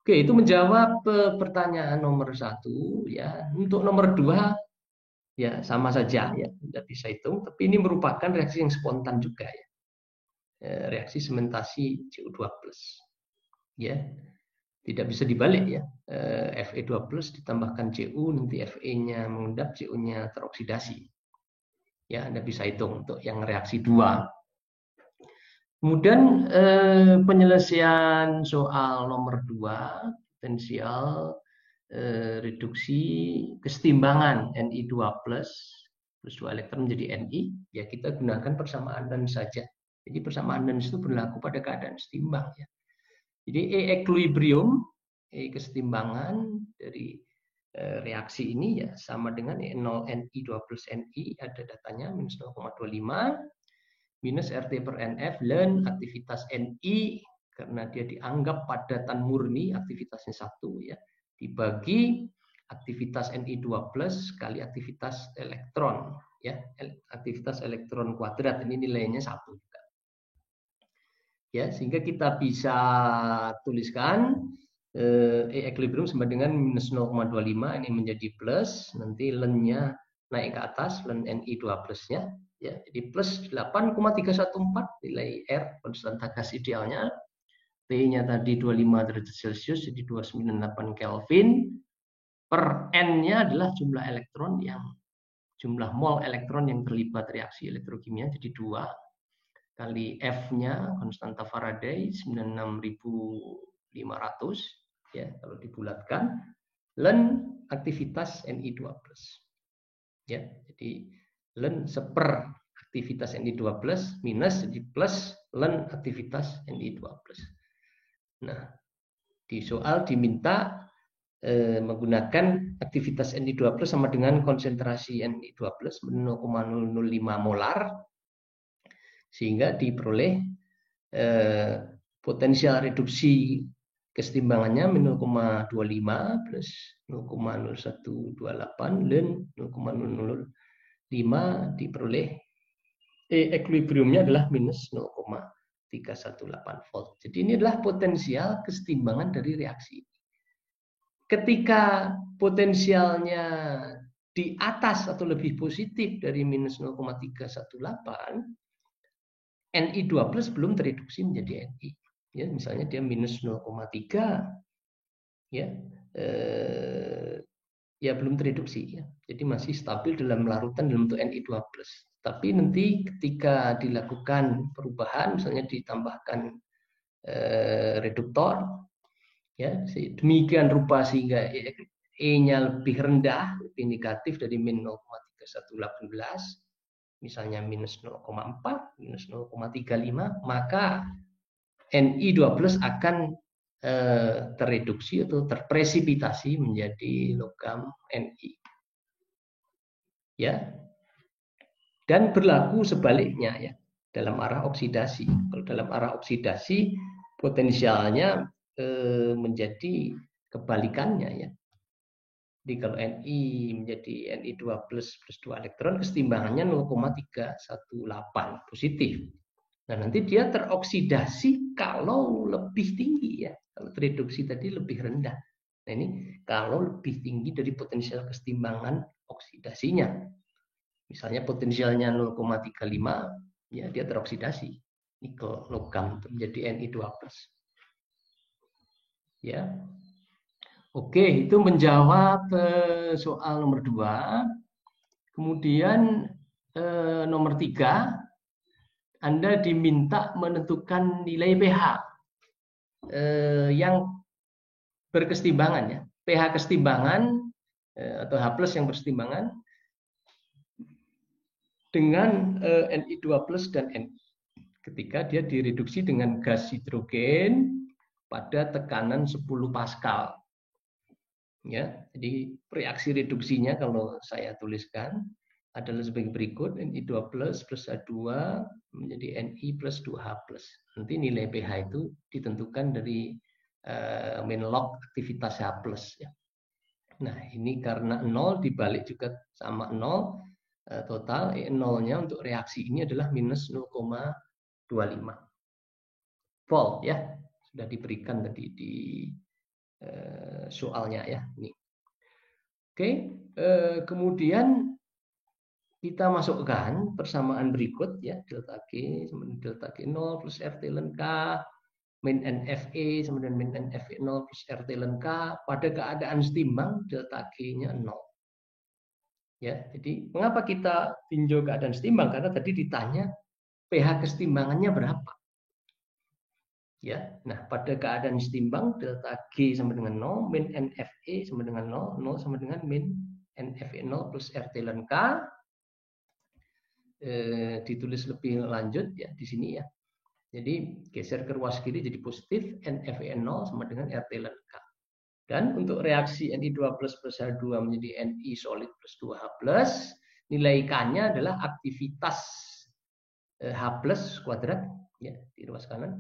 Oke, itu menjawab pertanyaan nomor 1 ya. Untuk nomor 2 ya sama saja ya, tidak bisa hitung, tapi ini merupakan reaksi yang spontan juga ya. Reaksi sementasi CO2+. Ya. Tidak bisa dibalik ya. Fe2+ ditambahkan Cu, nanti Fe-nya mengendap, Cu-nya teroksidasi. Ya, Anda bisa hitung untuk yang reaksi 2. Kemudian penyelesaian soal nomor 2, potensial reduksi kesetimbangan Ni2+ plus 2 elektron menjadi Ni, ya kita gunakan persamaan Nernst saja. Jadi persamaan Nernst itu berlaku pada keadaan setimbang ya. Jadi E equilibrium, E kesetimbangan dari reaksi ini ya sama dengan E0 Ni2 plus Ni, ada datanya minus 0,25 minus RT per NF ln aktivitas Ni karena dia dianggap padatan murni aktivitasnya 1 ya, dibagi aktivitas Ni2+ kali aktivitas elektron ya, aktivitas elektron kuadrat ini nilainya 1 juga. Ya, sehingga kita bisa tuliskan E equilibrium sama dengan minus 0,25 ini menjadi plus, nanti ln-nya naik ke atas, ln Ni2+-nya ya, jadi plus 8,314 nilai R konstanta gas idealnya. T-nya tadi 25 derajat Celcius jadi 298 Kelvin. Per N-nya adalah jumlah elektron jumlah mol elektron yang terlibat reaksi elektrokimia, jadi 2 kali F-nya konstanta Faraday 96.500 ya kalau dibulatkan, ln aktivitas Ni2+. Ya, jadi ln seper aktivitas Ni2+ minus jadi plus ln aktivitas Ni2+. Nah, di soal diminta menggunakan aktivitas Ni2+ sama dengan konsentrasi Ni2+ 0,005 molar, sehingga diperoleh potensial reduksi kesetimbangannya 0,25 plus 0,0128 dan 0,005 diperoleh equilibriumnya adalah minus 0,318 volt. Jadi ini adalah potensial kesetimbangan dari reaksi. Ketika potensialnya di atas atau lebih positif dari minus 0,318, Ni2+ belum tereduksi menjadi Ni. Ya, misalnya dia minus 0,3 ya. Ya belum tereduksi ya. Jadi masih stabil dalam larutan dalam bentuk Ni2+. Tapi nanti ketika dilakukan perubahan, misalnya ditambahkan reduktor ya, demikian rupa sehingga E-nya lebih rendah, lebih negatif dari min 0,3118, misalnya minus 0,4, minus 0,35, maka Ni2+ akan tereduksi atau terpresipitasi menjadi logam Ni. Ya. Dan berlaku sebaliknya ya, dalam arah oksidasi. Kalau dalam arah oksidasi potensialnya menjadi kebalikannya ya. Jadi kalau Ni menjadi Ni2+ plus 2 elektron, kesetimbangannya 0,318 positif. Nah, nanti dia teroksidasi kalau lebih tinggi ya. Kalau tereduksi tadi lebih rendah. Nah, ini kalau lebih tinggi dari potensial kesetimbangan oksidasinya. Misalnya potensialnya 0,35, ya dia teroksidasi. Nikel logam menjadi Ni2+. Ya. Oke, itu menjawab soal nomor 2. Kemudian nomor 3. Anda diminta menentukan nilai pH yang berkesetimbangan ya. pH kesetimbangan atau H+ yang berkesetimbangan dengan Ni2+ dan Ni. Ketika dia direduksi dengan gas hidrogen pada tekanan 10 Pascal. Ya, jadi reaksi reduksinya kalau saya tuliskan adalah sebagai berikut: Ni2+ plus H2 menjadi Ni plus 2H+. Nanti nilai pH itu ditentukan dari min log aktivitas H+. Ya. Nah, ini karena 0 dibalik juga sama 0, total E0-nya untuk reaksi ini adalah minus 0,25 volt ya. Sudah diberikan tadi di soalnya ya. Ini. Oke, kemudian kita masukkan persamaan berikut ya, delta G sama dengan delta G0 plus RT ln K min NFE sama dengan min NFE 0 plus RT ln K pada keadaan setimbang delta G-nya 0. Ya, jadi mengapa kita tinjau keadaan setimbang? Karena tadi ditanya pH kesetimbangannya berapa. Ya, nah pada keadaan setimbang delta G sama dengan 0, min NFE sama dengan 0, 0 sama dengan min NFE 0 plus RT ln K. Ditulis lebih lanjut ya di sini ya. Jadi geser ke ruas kiri jadi positif, NFE 0 sama dengan RT ln K. Dan untuk reaksi Ni2+ plus H2 menjadi Ni solid plus 2H+, nilai K-nya adalah aktivitas H+ kuadrat ya di ruas kanan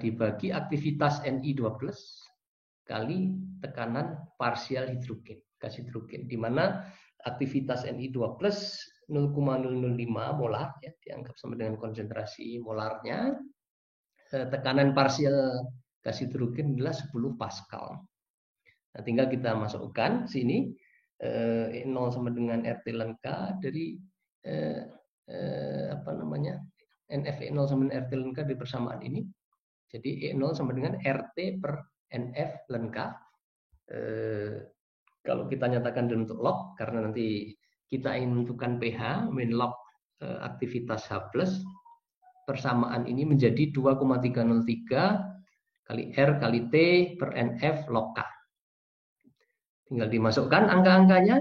dibagi aktivitas Ni2+ kali tekanan parsial hidrogen, gas hidrogen, di mana aktivitas Ni2+ 0,005 molar ya, dianggap sama dengan konsentrasi molarnya. Tekanan parsial gas hidrogen adalah 10 Pascal. Nah, tinggal kita masukkan sini 0 sama dengan RT ln K dari NFE 0 sama dengan RT ln K di persamaan ini. Jadi E0 sama dengan RT per NF ln K. Kalau kita nyatakan dalam bentuk log, karena nanti kita ingin menentukan pH, min log aktivitas H+, persamaan ini menjadi 2,303 kali R kali T per NF log K. Tinggal dimasukkan angka-angkanya.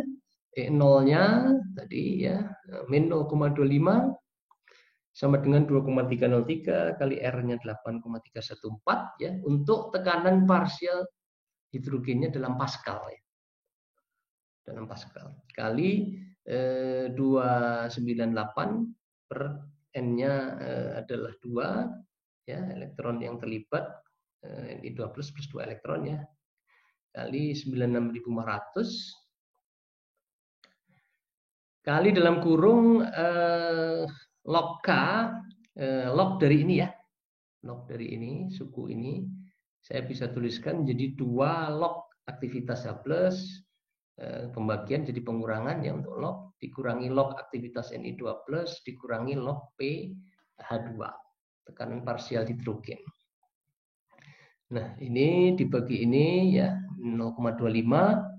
E0-nya tadi ya, min 0,25 sama dengan 2,303 kali R-nya 8,314 ya, untuk tekanan parsial hidrogennya dalam Pascal ya. Dalam Pascal. Kali 298 per N-nya adalah 2 ya, elektron yang terlibat Ni2+ plus 2 elektron ya. Kali 96.500 kali dalam kurung log K, log dari ini ya, log dari ini, suku ini saya bisa tuliskan jadi 2 log aktivitas H+, pembagian jadi pengurangan ya untuk log, dikurangi log aktivitas Ni2+, dikurangi log pH2, tekanan parsial hidrogen. Nah, ini dibagi ini ya 0,25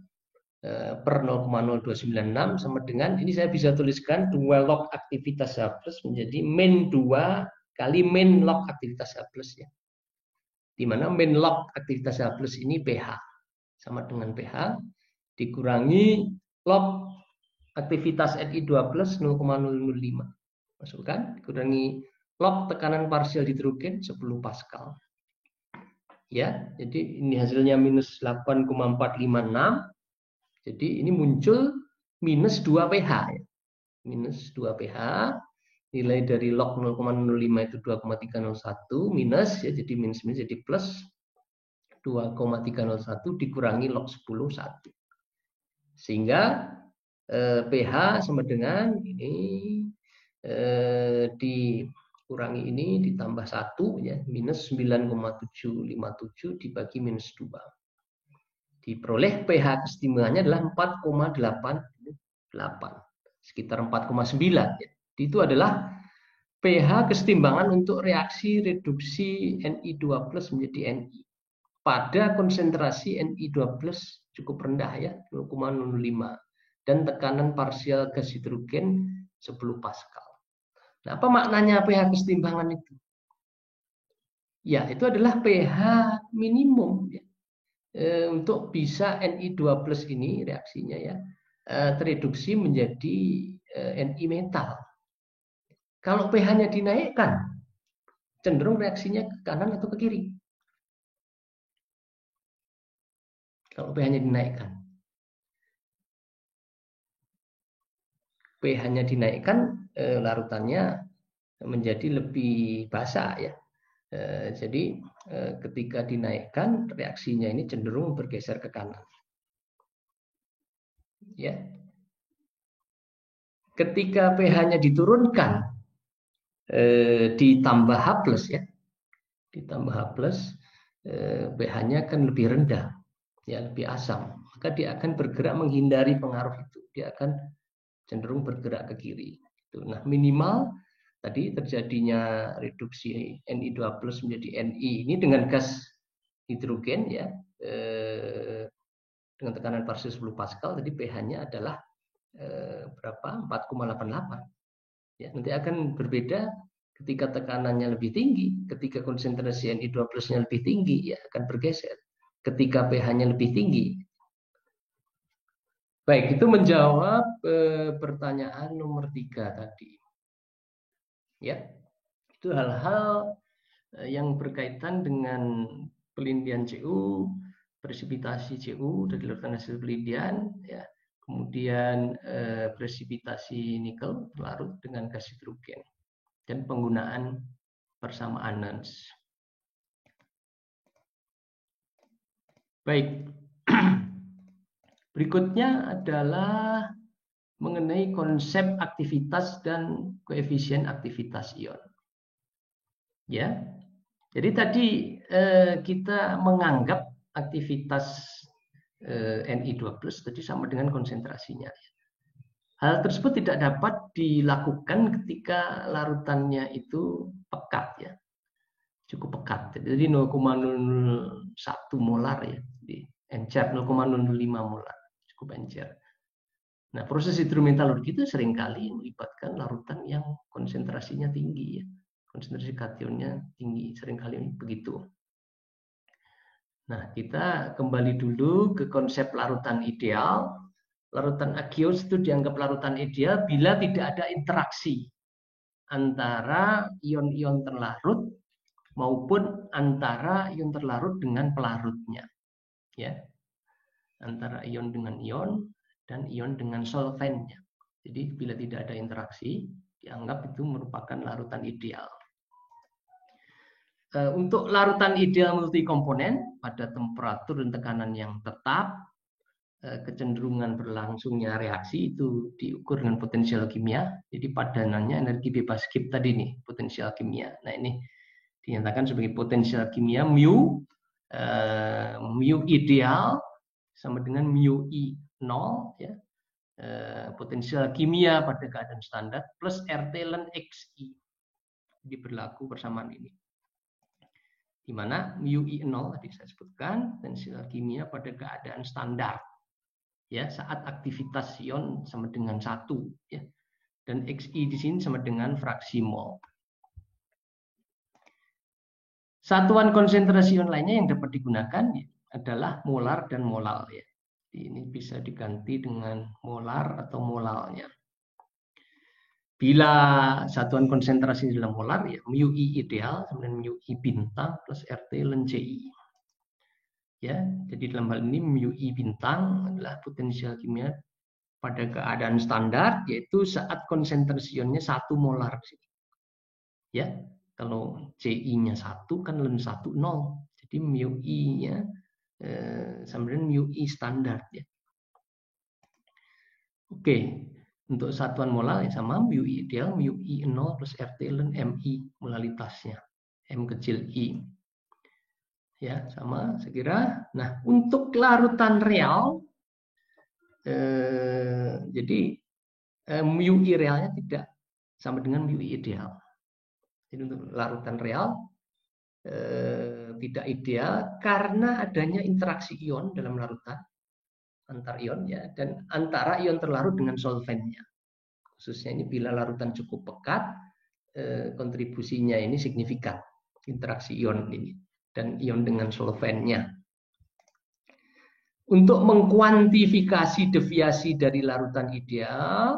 per 0,0296 sama dengan, ini saya bisa tuliskan 2 log aktivitas H+ menjadi min 2 kali min log aktivitas H+ ya. Di mana min log aktivitas H+ ini pH. Sama dengan pH dikurangi log aktivitas Ni2+ 0,005. Masukkan, dikurangi log tekanan parsial hidrogen 10 Pascal. Ya, jadi ini hasilnya minus 8,456. Jadi ini muncul minus 2 pH ya. Minus 2 pH, nilai dari log 0,05 itu 2,301 minus ya, jadi minus minus jadi plus 2,301 dikurangi log 10 1. Sehingga pH sama dengan ini dikurangi ini ditambah 1 ya, minus 9,757 dibagi minus 2. Diperoleh pH kesetimbangannya adalah 4,88, sekitar 4,9 ya. Itu adalah pH kesetimbangan untuk reaksi reduksi Ni2+ menjadi Ni pada konsentrasi Ni2+ cukup rendah ya, 0,05, dan tekanan parsial gas hidrogen 10 Pascal. Nah, apa maknanya pH kesetimbangan itu? Ya, itu adalah pH minimum ya. Untuk bisa Ni2+ ini reaksinya ya tereduksi menjadi Ni metal. Kalau pH-nya dinaikkan, cenderung reaksinya ke kanan atau ke kiri. Kalau pH-nya dinaikkan. pH-nya dinaikkan, larutannya menjadi lebih basah ya. Jadi ketika dinaikkan, reaksinya ini cenderung bergeser ke kanan. Ya. Ketika pH-nya diturunkan, ditambah H+ ya, ditambah H+, pH-nya akan lebih rendah, ya lebih asam. Maka dia akan bergerak menghindari pengaruh itu. Dia akan cenderung bergerak ke kiri. Nah, minimal tadi terjadinya reduksi Ni2+ menjadi Ni ini dengan gas hidrogen ya, dengan tekanan parsial 10 Pascal, tadi pH-nya adalah berapa? 4,88. Ya, nanti akan berbeda ketika tekanannya lebih tinggi, ketika konsentrasi Ni2+-nya lebih tinggi, ya akan bergeser. Ketika pH-nya lebih tinggi. Baik, itu menjawab pertanyaan nomor 3 tadi. Ya, itu hal-hal yang berkaitan dengan pelindian CU, presipitasi CU dari larutan hasil pelindian, ya. Kemudian presipitasi nikel larut dengan gas hidrogen dan penggunaan persamaan Nernst. Baik, berikutnya adalah mengenai konsep aktivitas dan koefisien aktivitas ion. Ya, jadi tadi kita menganggap aktivitas Ni2+ tadi sama dengan konsentrasinya. Hal tersebut tidak dapat dilakukan ketika larutannya itu pekat ya, cukup pekat. Jadi 0,01 molar ya, di encer 0,005 molar, cukup encer. Nah, proses hidrometalurgi itu seringkali melibatkan larutan yang konsentrasinya tinggi ya, konsentrasi kationnya tinggi, seringkali begitu. Nah, kita kembali dulu ke konsep larutan ideal. Larutan aqueous itu dianggap larutan ideal bila tidak ada interaksi antara ion-ion terlarut maupun antara ion terlarut dengan pelarutnya. Ya. Antara ion dengan ion dan ion dengan solvennya. Jadi bila tidak ada interaksi, dianggap itu merupakan larutan ideal. Untuk larutan ideal multi komponen pada temperatur dan tekanan yang tetap, kecenderungan berlangsungnya reaksi itu diukur dengan potensial kimia. Jadi padanannya energi bebas Gibbs tadi nih, potensial kimia. Nah, ini dinyatakan sebagai potensial kimia mu ideal sama dengan mu I 0 ya. Potensial kimia pada keadaan standar plus RT ln XI. Jadi berlaku persamaan ini. Di mana mu I 0 tadi saya sebutkan potensial kimia pada keadaan standar. Ya, saat aktivitas ion sama dengan 1 ya. Dan Xi di sini sama dengan fraksi mol. Satuan konsentrasi ion lainnya yang dapat digunakan ya, adalah molar dan molal ya. Ini bisa diganti dengan molar atau molalnya. Bila satuan konsentrasi dalam molar ya mu I ideal sama dengan mu I bintang plus RT ln CI. Ya, jadi dalam hal ini mu I bintang adalah potensial kimia pada keadaan standar, yaitu saat konsentrasi ionnya 1 molar. Ya, kalau CI-nya 1 kan ln 1 0. Jadi mu I-nya sama dengan mu I standar ya. Oke, untuk satuan molar ya sama mu I ideal mu I 0 plus RT ln MI molalitasnya. M kecil I. Ya, sama saya kira. Nah, untuk larutan real jadi mu I realnya tidak sama dengan mu I ideal. Jadi untuk larutan real tidak ideal karena adanya interaksi ion dalam larutan antar ion ya, dan antara ion terlarut dengan solvennya. Khususnya ini bila larutan cukup pekat kontribusinya ini signifikan, interaksi ion ini dan ion dengan solvennya. Untuk mengkuantifikasi deviasi dari larutan ideal,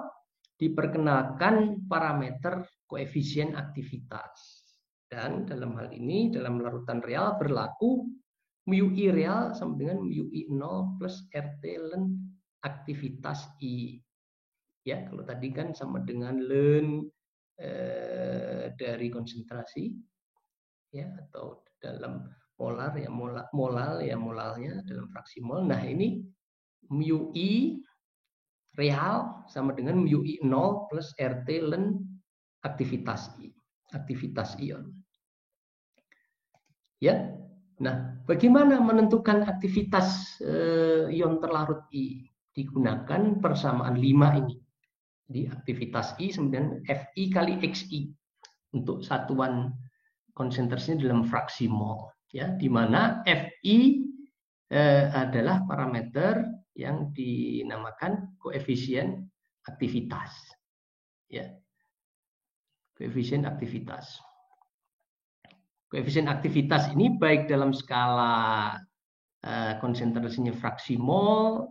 diperkenalkan parameter koefisien aktivitas. Dan dalam hal ini, dalam larutan real berlaku mu I real sama dengan mu I0 plus RT ln aktivitas I. Ya, kalau tadi kan sama dengan ln dari konsentrasi, ya, atau dalam molar ya molal ya molalnya dalam fraksi mol. Nah, ini mu I real sama dengan mu I0 plus RT ln aktivitas I, aktivitas ion. Ya. Nah, bagaimana menentukan aktivitas ion terlarut I? Digunakan persamaan 5 ini. Di aktivitas I sama dengan Fi kali Xi untuk satuan konsentrasinya dalam fraksi mol, ya, di mana Fi adalah parameter yang dinamakan koefisien aktivitas, ya, koefisien aktivitas. Koefisien aktivitas ini baik dalam skala konsentrasinya fraksi mol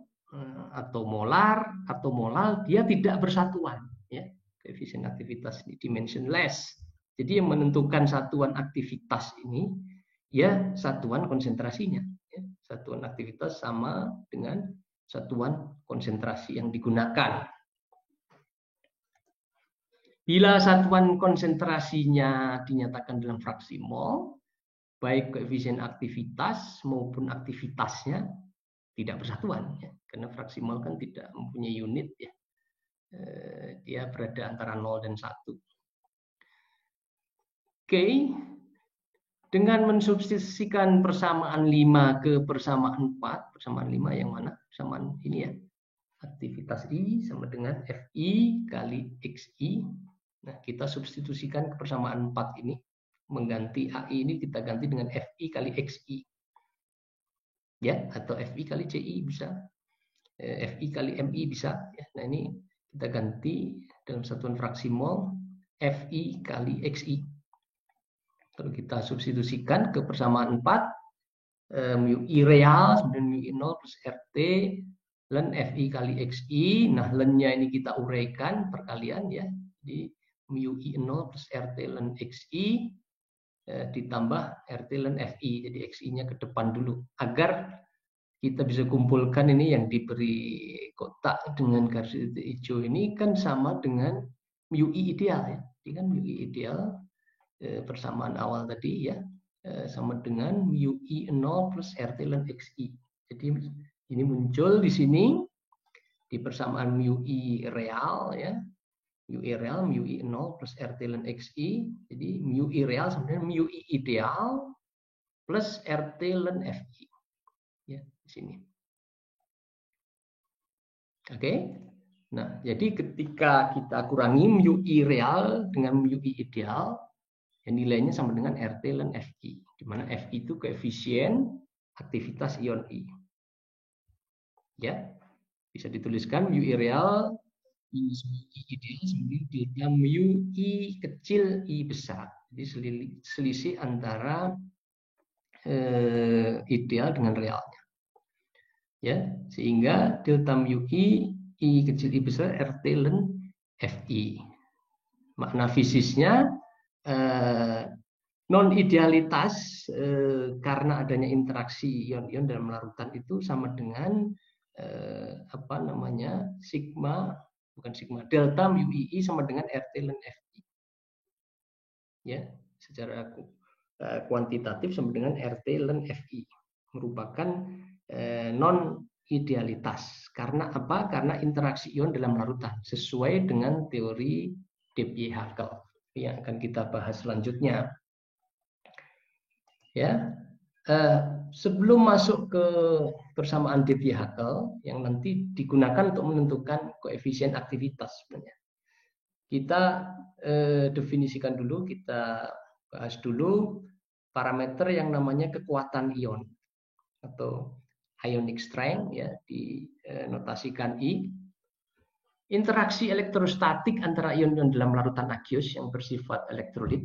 atau molar atau molal, dia tidak bersatuan, ya. Koefisien aktivitas ini dimensionless. Jadi yang menentukan satuan aktivitas ini ya satuan konsentrasinya, ya. Satuan aktivitas sama dengan satuan konsentrasi yang digunakan. Bila satuan konsentrasinya dinyatakan dalam fraksi mol, baik koefisien aktivitas maupun aktivitasnya tidak bersatuan, ya. Karena fraksi mol kan tidak mempunyai unit, ya. Dia berada antara 0 dan 1. Oke. Dengan mensubstitusikan persamaan 5 ke persamaan 4, persamaan 5 yang mana? Persamaan ini, ya. Aktivitas I sama dengan Fi kali Xi. Nah, kita substitusikan ke persamaan 4 ini. Mengganti AI ini kita ganti dengan Fi kali Xi. Ya, atau Fi kali Ci bisa. Fi kali Mi bisa. Ya. Nah, ini kita ganti dalam satuan fraksi mol Fi kali Xi. Kalau kita substitusikan ke persamaan 4, mu I real sama dengan mu I0 plus RT ln Fi kali Xi. Nah, ln-nya ini kita uraikan perkalian, ya. Jadi mu I0 plus RT ln Xi ditambah RT ln Fi. Jadi Xi-nya ke depan dulu. Agar kita bisa kumpulkan ini yang diberi kotak dengan garis hijau ini kan sama dengan mu I ideal, ya. Jadi kan mu I ideal persamaan awal tadi, ya, sama dengan mu I0 plus RT ln Xi. Jadi ini muncul di sini di persamaan mu I real, ya. Mu I real mu I0 plus RT ln Xi. Jadi mu I real sama dengan mu I ideal plus RT ln Fi. Ya, di sini. Oke. Nah, jadi ketika kita kurangi mu I real dengan mu I ideal, nilainya sama dengan RT ln Fi, di mana Fi itu koefisien aktivitas ion I. Ya, bisa dituliskan mu I real I ideal sama dengan mu I kecil I besar. Jadi selisih antara ideal dengan realnya. Ya, sehingga delta mu I kecil I besar RT ln Fi. Makna fisisnya non-idealitas karena adanya interaksi ion-ion dalam larutan itu sama dengan delta mu I sama dengan RT ln Fi. Ya, secara kuantitatif sama dengan RT ln Fi, merupakan non-idealitas. Karena apa? Karena interaksi ion dalam larutan sesuai dengan teori Debye-Hackel yang akan kita bahas selanjutnya. Ya, sebelum masuk ke persamaan Debye-Hackel yang nanti digunakan untuk menentukan koefisien aktivitas, sebenarnya kita definisikan dulu, kita bahas dulu parameter yang namanya kekuatan ion atau ionic strength, ya, dinotasikan I. Interaksi elektrostatik antara ion-ion dalam larutan aqueous yang bersifat elektrolit.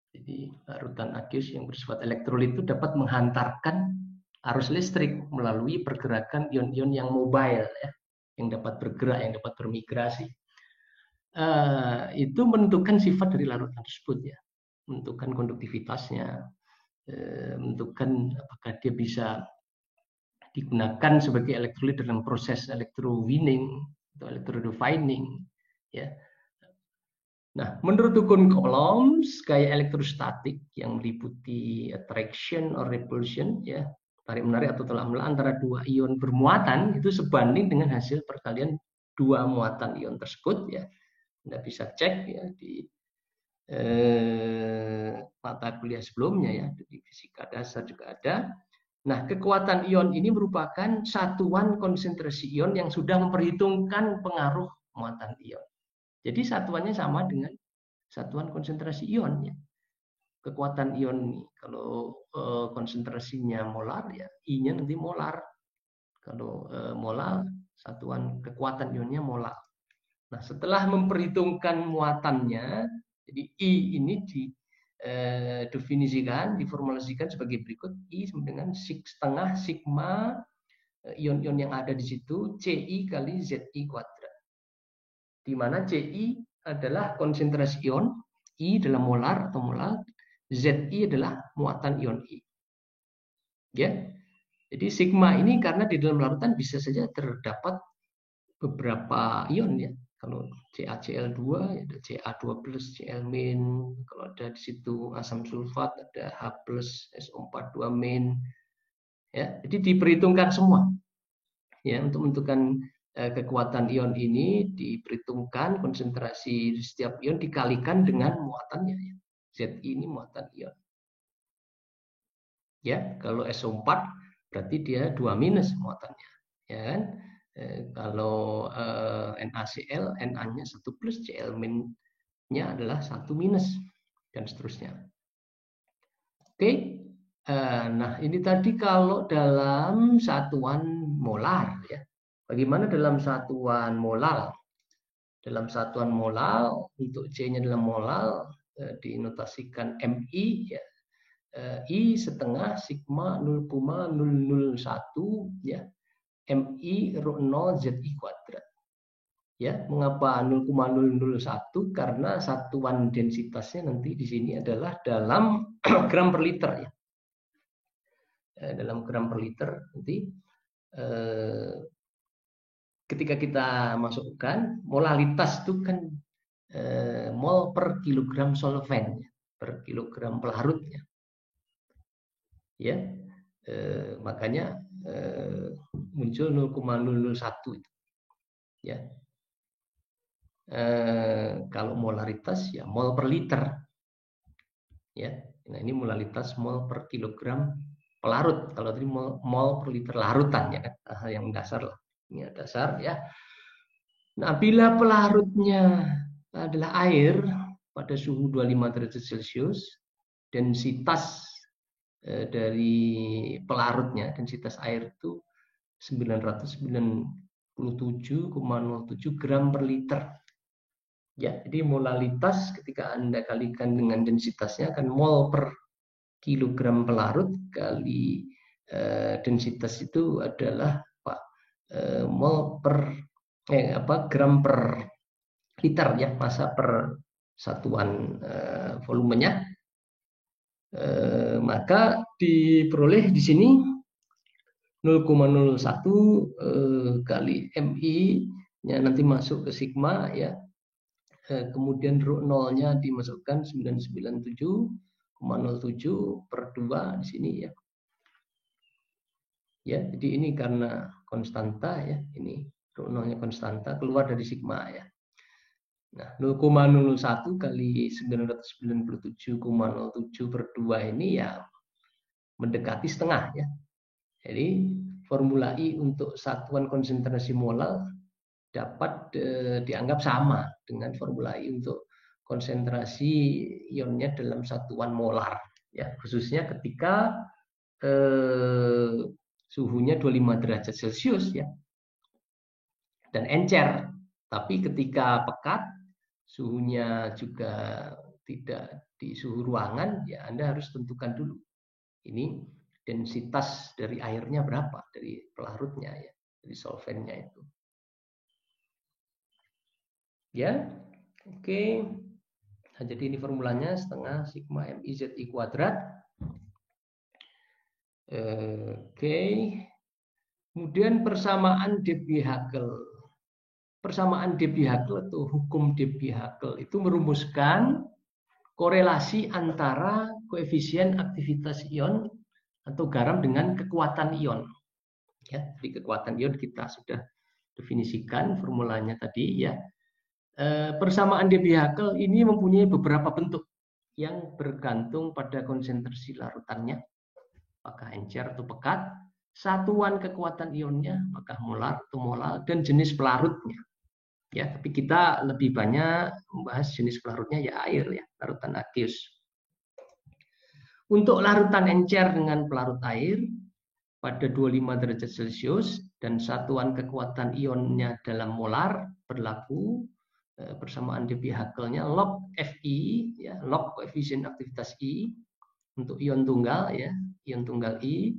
Jadi larutan aqueous yang bersifat elektrolit itu dapat menghantarkan arus listrik melalui pergerakan ion-ion yang mobile, ya, yang dapat bergerak, yang dapat bermigrasi. Itu menentukan sifat dari larutan tersebut, ya, menentukan konduktivitasnya, menentukan apakah dia bisa digunakan sebagai elektrolit dalam proses electrowinning atau electrodefining, ya. Nah, menurut hukum Coulomb's, gaya elektrostatik yang meliputi attraction or repulsion, ya, tarik menarik atau tolak menarik antara dua ion bermuatan itu sebanding dengan hasil perkalian dua muatan ion tersebut, ya. Anda bisa cek, ya, di mata kuliah sebelumnya, ya, di fisika dasar juga ada. Nah, kekuatan ion ini merupakan satuan konsentrasi ion yang sudah memperhitungkan pengaruh muatan ion. Jadi satuannya sama dengan satuan konsentrasi ion, ya. Kekuatan ion ini kalau konsentrasinya molar, ya I-nya nanti molar. Kalau molar, satuan kekuatan ionnya molar. Nah, setelah memperhitungkan muatannya, jadi I ini didefinisikan, diformulasikan sebagai berikut. I sama dengan setengah sigma ion-ion yang ada di situ Ci kali Zi kuadrat. Di mana Ci adalah konsentrasi ion, I adalah molar atau molar, Zi adalah muatan ion I. Ya. Jadi sigma ini karena di dalam larutan bisa saja terdapat beberapa ion, ya. Kalau CaCl2 ada Ca2+, Cl-, kalau ada di situ asam sulfat ada H+, SO42-, ya. Jadi diperhitungkan semua, ya, untuk menentukan kekuatan ion ini diperhitungkan konsentrasi di setiap ion dikalikan dengan muatannya, ya. Zi ini muatan ion. Ya, kalau SO4 berarti dia 2- muatannya, ya kan? Kalau NaCl, Na-nya 1+, Cl-nya adalah 1-, dan seterusnya. Oke, nah ini tadi kalau dalam satuan molar, ya. Bagaimana dalam satuan molal? Dalam satuan molal, untuk C-nya dalam molal dinotasikan Mi, ya. I setengah sigma 0,001, ya. Mi rho 0 Zi kuadrat. Ya, mengapa 0,001? Karena satuan densitasnya nanti di sini adalah dalam gram per liter, ya. Dalam gram per liter nanti ketika kita masukkan molalitas itu kan mol per kilogram solvent, ya, per kilogram pelarutnya. Ya, makanya muncul 0,001 itu, ya. Kalau molaritas, ya mol per liter, ya. Nah, ini molaritas mol per kilogram pelarut. Kalau tadi mol per liter larutan, ya kan, yang dasar lah. Ini dasar, ya. Nah, bila pelarutnya adalah air pada suhu 25 derajat Celcius, densitas dari pelarutnya, densitas air itu 997,07 gram per liter. Ya, jadi molalitas ketika Anda kalikan dengan densitasnya akan mol per kilogram pelarut kali densitas itu adalah mol per gram per liter, ya, massa per satuan volumenya. Maka diperoleh di sini 0,01 kali Mi-nya nanti masuk ke sigma, ya. Kemudian rho nolnya dimasukkan 997,07 per 2 di sini, ya. Ya, jadi ini karena konstanta, ya. Ini rho nolnya konstanta keluar dari sigma, ya. Nah, 0,01 kali 997,07 per 2 ini, ya, mendekati setengah, ya. Jadi formula I untuk satuan konsentrasi molal dapat dianggap sama dengan formula I untuk konsentrasi ionnya dalam satuan molar, ya, khususnya ketika suhunya 25 derajat Celcius, ya, dan encer. Tapi ketika pekat, suhunya juga tidak di suhu ruangan, ya Anda harus tentukan dulu. Ini densitas dari airnya berapa, dari pelarutnya ya, dari solvennya itu. Ya, oke. Nah, jadi ini formulanya setengah sigma MIZI kuadrat. Oke. Kemudian persamaan Debye-Hackel. Persamaan Debye-Hackel atau hukum Debye-Hackel itu merumuskan korelasi antara koefisien aktivitas ion atau garam dengan kekuatan ion. Ya, jadi kekuatan ion kita sudah definisikan formulanya tadi ya. Persamaan Debye-Hackel ini mempunyai beberapa bentuk yang bergantung pada konsentrasi larutannya, apakah encer atau pekat, satuan kekuatan ionnya, apakah molar atau molal, dan jenis pelarutnya. Ya, tapi kita lebih banyak membahas jenis pelarutnya ya air ya, larutan aqueous. Untuk larutan encer dengan pelarut air pada 25 derajat Celcius dan satuan kekuatan ionnya dalam molar berlaku persamaan Debye-Hackelnya log Fi ya, log koefisien aktivitas I untuk ion tunggal ya, ion tunggal I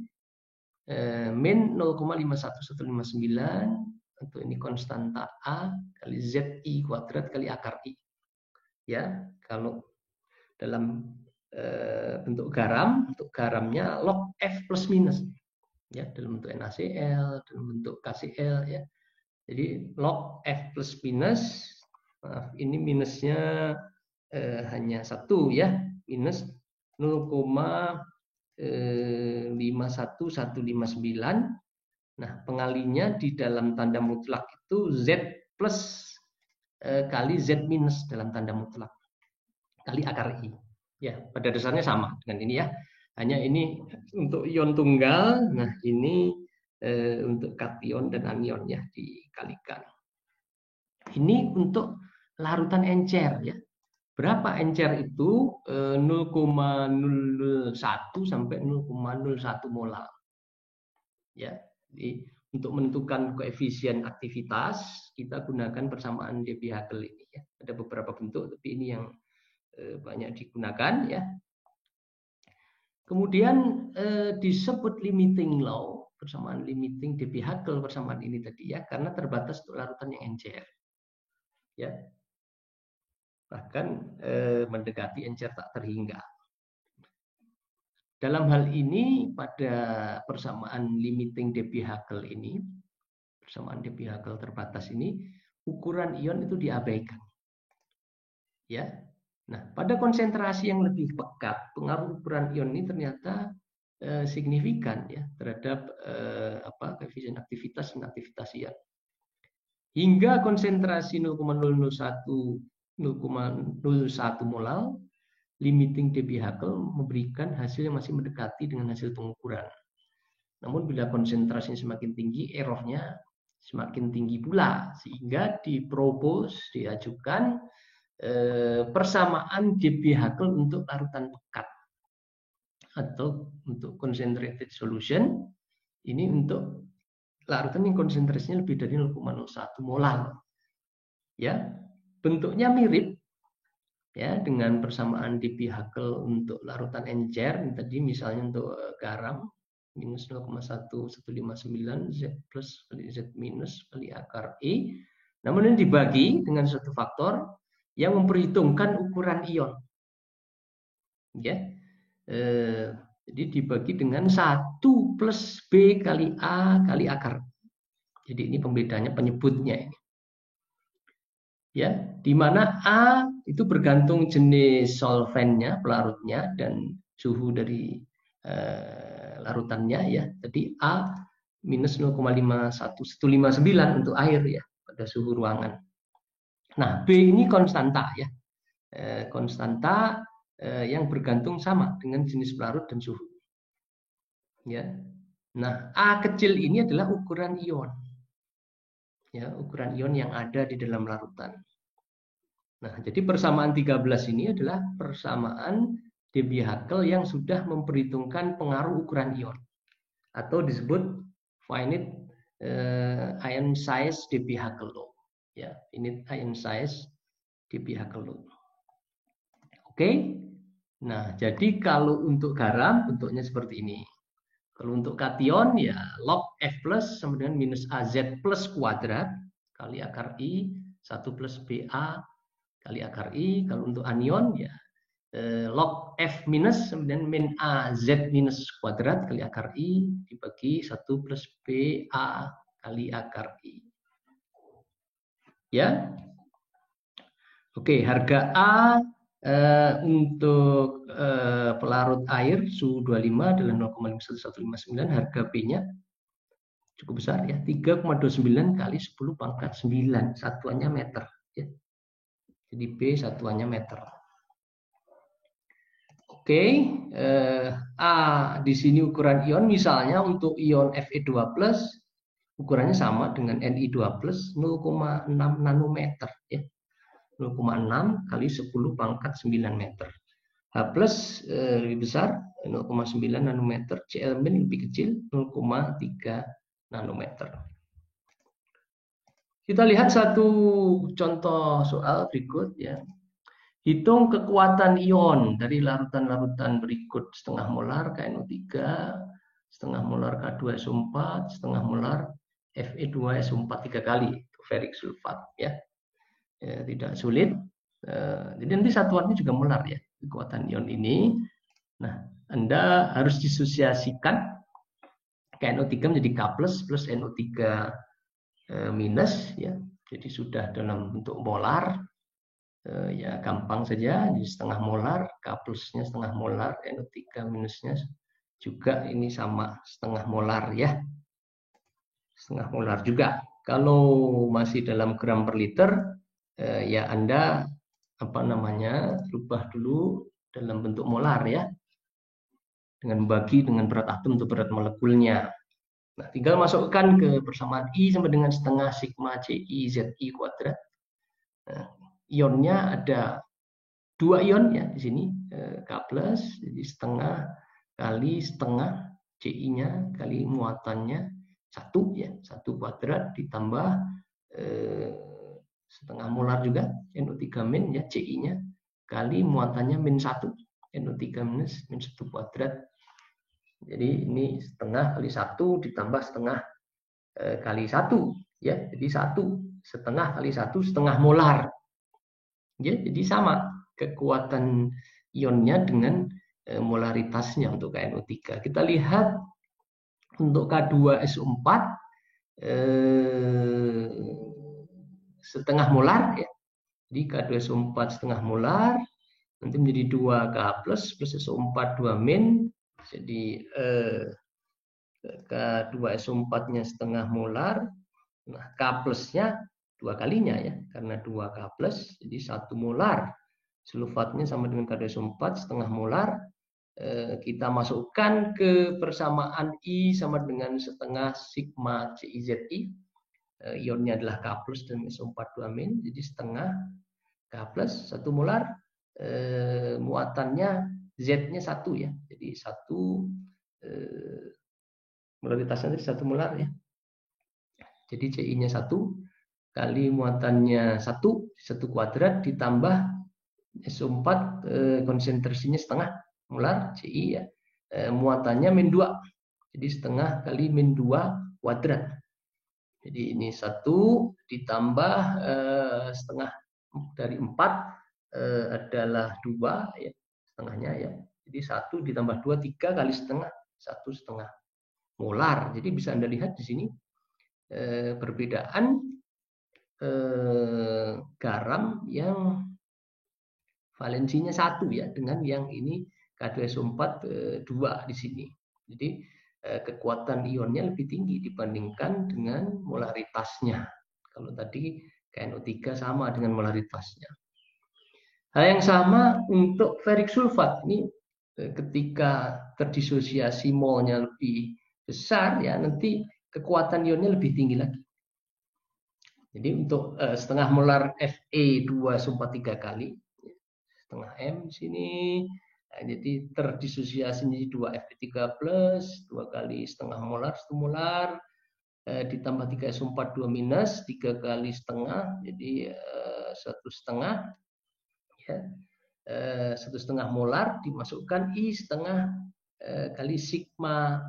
min 0,51159 untuk ini konstanta A kali ZI kuadrat kali akar I. Ya, kalau dalam bentuk garam, untuk garamnya log F plus minus. Ya, dalam bentuk NaCl, dalam bentuk KCl ya. Jadi log F plus minus, maaf ini minusnya hanya satu ya, minus 0,51159. Nah, pengalinya di dalam tanda mutlak itu Z plus kali Z minus dalam tanda mutlak kali akar I. Ya, pada dasarnya sama dengan ini ya. Hanya ini untuk ion tunggal, nah ini untuk kation dan anion ya dikalikan. Ini untuk larutan encer ya. Berapa encer itu? 0,01 sampai 0,01 molar. Ya, jadi untuk menentukan koefisien aktivitas kita gunakan persamaan Debye-Hackel ini ya. Ada beberapa bentuk tapi ini yang banyak digunakan ya. Kemudian disebut limiting law, persamaan limiting Debye-Hackel persamaan ini tadi ya, karena terbatas untuk larutan yang encer. Ya. Bahkan mendekati encer tak terhingga. Dalam hal ini pada persamaan limiting Debye-Hackel ini, persamaan Debye-Hackel terbatas ini, ukuran ion itu diabaikan. Ya. Nah, pada konsentrasi yang lebih pekat, pengaruh ukuran ion ini ternyata signifikan ya terhadap koefisien aktivitas dan aktivitas ion. Hingga konsentrasi 0,001 molal, limiting Debye-Hackel memberikan hasil yang masih mendekati dengan hasil pengukuran. Namun bila konsentrasinya semakin tinggi, errornya semakin tinggi pula, sehingga diajukan persamaan Debye-Hackel untuk larutan pekat atau untuk concentrated solution. Ini untuk larutan yang konsentrasinya lebih dari 0,01 molar. Ya, bentuknya mirip ya dengan persamaan Debye-Hackel untuk larutan encer tadi, misalnya untuk garam minus 0,1159 Z plus kali Z minus kali akar I. Namun ini dibagi dengan satu faktor yang memperhitungkan ukuran ion. Ya. Jadi dibagi dengan 1 plus B kali A kali akar. Jadi ini pembedanya, penyebutnya ini. Ya, di mana A itu bergantung jenis solvennya, pelarutnya, dan suhu dari larutannya ya. Jadi A minus 0,51159 untuk air ya pada suhu ruangan. Nah, B ini konstanta ya. Konstanta yang bergantung sama dengan jenis pelarut dan suhu. Ya. Nah, A kecil ini adalah ukuran ion. Ya, ukuran ion yang ada di dalam larutan. Nah, jadi persamaan 13 ini adalah persamaan Debye-Hackel yang sudah memperhitungkan pengaruh ukuran ion atau disebut finite ion size Debye-Hackel law. ya, finite ion size di pihak keluar. Oke. Nah, jadi kalau untuk garam bentuknya seperti ini. Kalau untuk kation ya log F plus sama dengan minus AZ plus kuadrat kali akar I 1 plus BA kali akar I. Kalau untuk anion ya log F minus sama dengan min AZ minus kuadrat kali akar I dibagi 1 plus BA kali akar I. Ya. Oke, harga A untuk pelarut air suhu 25 adalah 0,51159, harga B-nya cukup besar ya, 3,29 kali 10 pangkat 9, satuannya meter ya. Jadi B satuannya meter. Oke, A di sini ukuran ion misalnya untuk ion Fe2+, ukurannya sama dengan Ni2+, 0,6 nanometer ya. 0,6 kali 10 pangkat 9 meter. H plus lebih besar 0,9 nanometer, Cl min lebih kecil 0,3 nanometer. Kita lihat satu contoh soal berikut ya. Hitung kekuatan ion dari larutan-larutan berikut: setengah molar KNO3, setengah molar K2SO4, setengah molar Fe2SO4 3 kali, itu ferric sulfat ya. Tidak sulit. Jadi nanti satuannya juga molar ya, kekuatan ion ini. Nah, Anda harus disosiasikan KNO3 menjadi K plus NO3 minus ya. Jadi sudah dalam bentuk molar. Ya gampang saja, jadi setengah molar, K plusnya setengah molar, NO3 minusnya juga ini sama setengah molar ya. Setengah molar juga. Kalau masih dalam gram per liter, ya Anda rubah dulu dalam bentuk molar ya, dengan bagi dengan berat atom atau berat molekulnya. Nah, tinggal masukkan ke persamaan I sama dengan setengah sigma CI ZI kuadrat. Nah, ionnya ada 2 ion ya di sini, K plus, jadi setengah kali setengah CI-nya kali muatannya 1 ya, 1 kuadrat ditambah setengah molar juga NO3 min ya, CI-nya kali muatannya min 1, NO3 minus min 1 kuadrat. Jadi ini setengah kali 1 ditambah setengah kali 1 ya, jadi 1 setengah kali 1 setengah molar ya, jadi sama kekuatan ionnya dengan molaritasnya untuk KNO3. Kita lihat untuk K2SO4 setengah molar ya. Jadi K2SO4 setengah molar nanti menjadi 2K plus SO4 2 min. Jadi K2SO4-nya setengah molar. Nah, K plusnya 2 kalinya ya, karena 2K plus jadi 1 molar. Sulfatnya sama dengan K2SO4 setengah molar. Kita masukkan ke persamaan I sama dengan setengah sigma CIZI. Ionnya adalah K plus dan SO4 2 min, jadi setengah K plus 1 molar. Muatannya Z-nya 1 ya, jadi 1 molaritasnya tadi 1 molar ya. Jadi CI-nya 1 kali muatannya 1 kuadrat ditambah SO4 konsentrasinya setengah molar CI ya. Muatannya min 2. Jadi setengah kali min 2 kuadrat. Jadi ini 1 ditambah setengah dari 4 adalah 2 ya, setengahnya ya. Jadi 1 ditambah 2 3 kali setengah, 1,5 molar. Jadi bisa Anda lihat di sini perbedaan garam yang valensinya 1 ya, dengan yang ini K2SO4 2 di sini. Jadi kekuatan ionnya lebih tinggi dibandingkan dengan molaritasnya. Kalau tadi KNO3 sama dengan molaritasnya. Hal yang sama untuk ferric sulfat. Ini ketika terdisosiasi molnya lebih besar ya, nanti kekuatan ionnya lebih tinggi lagi. Jadi untuk setengah molar Fe2SO4 3 kali, setengah M di sini. Nah, jadi terdisosiasi menjadi 2 Fe3 plus, 2 kali setengah molar, 1 molar. ditambah 3SO4 2 minus 3 kali setengah, jadi 1,5 ya, 1,5 molar dimasukkan I setengah kali sigma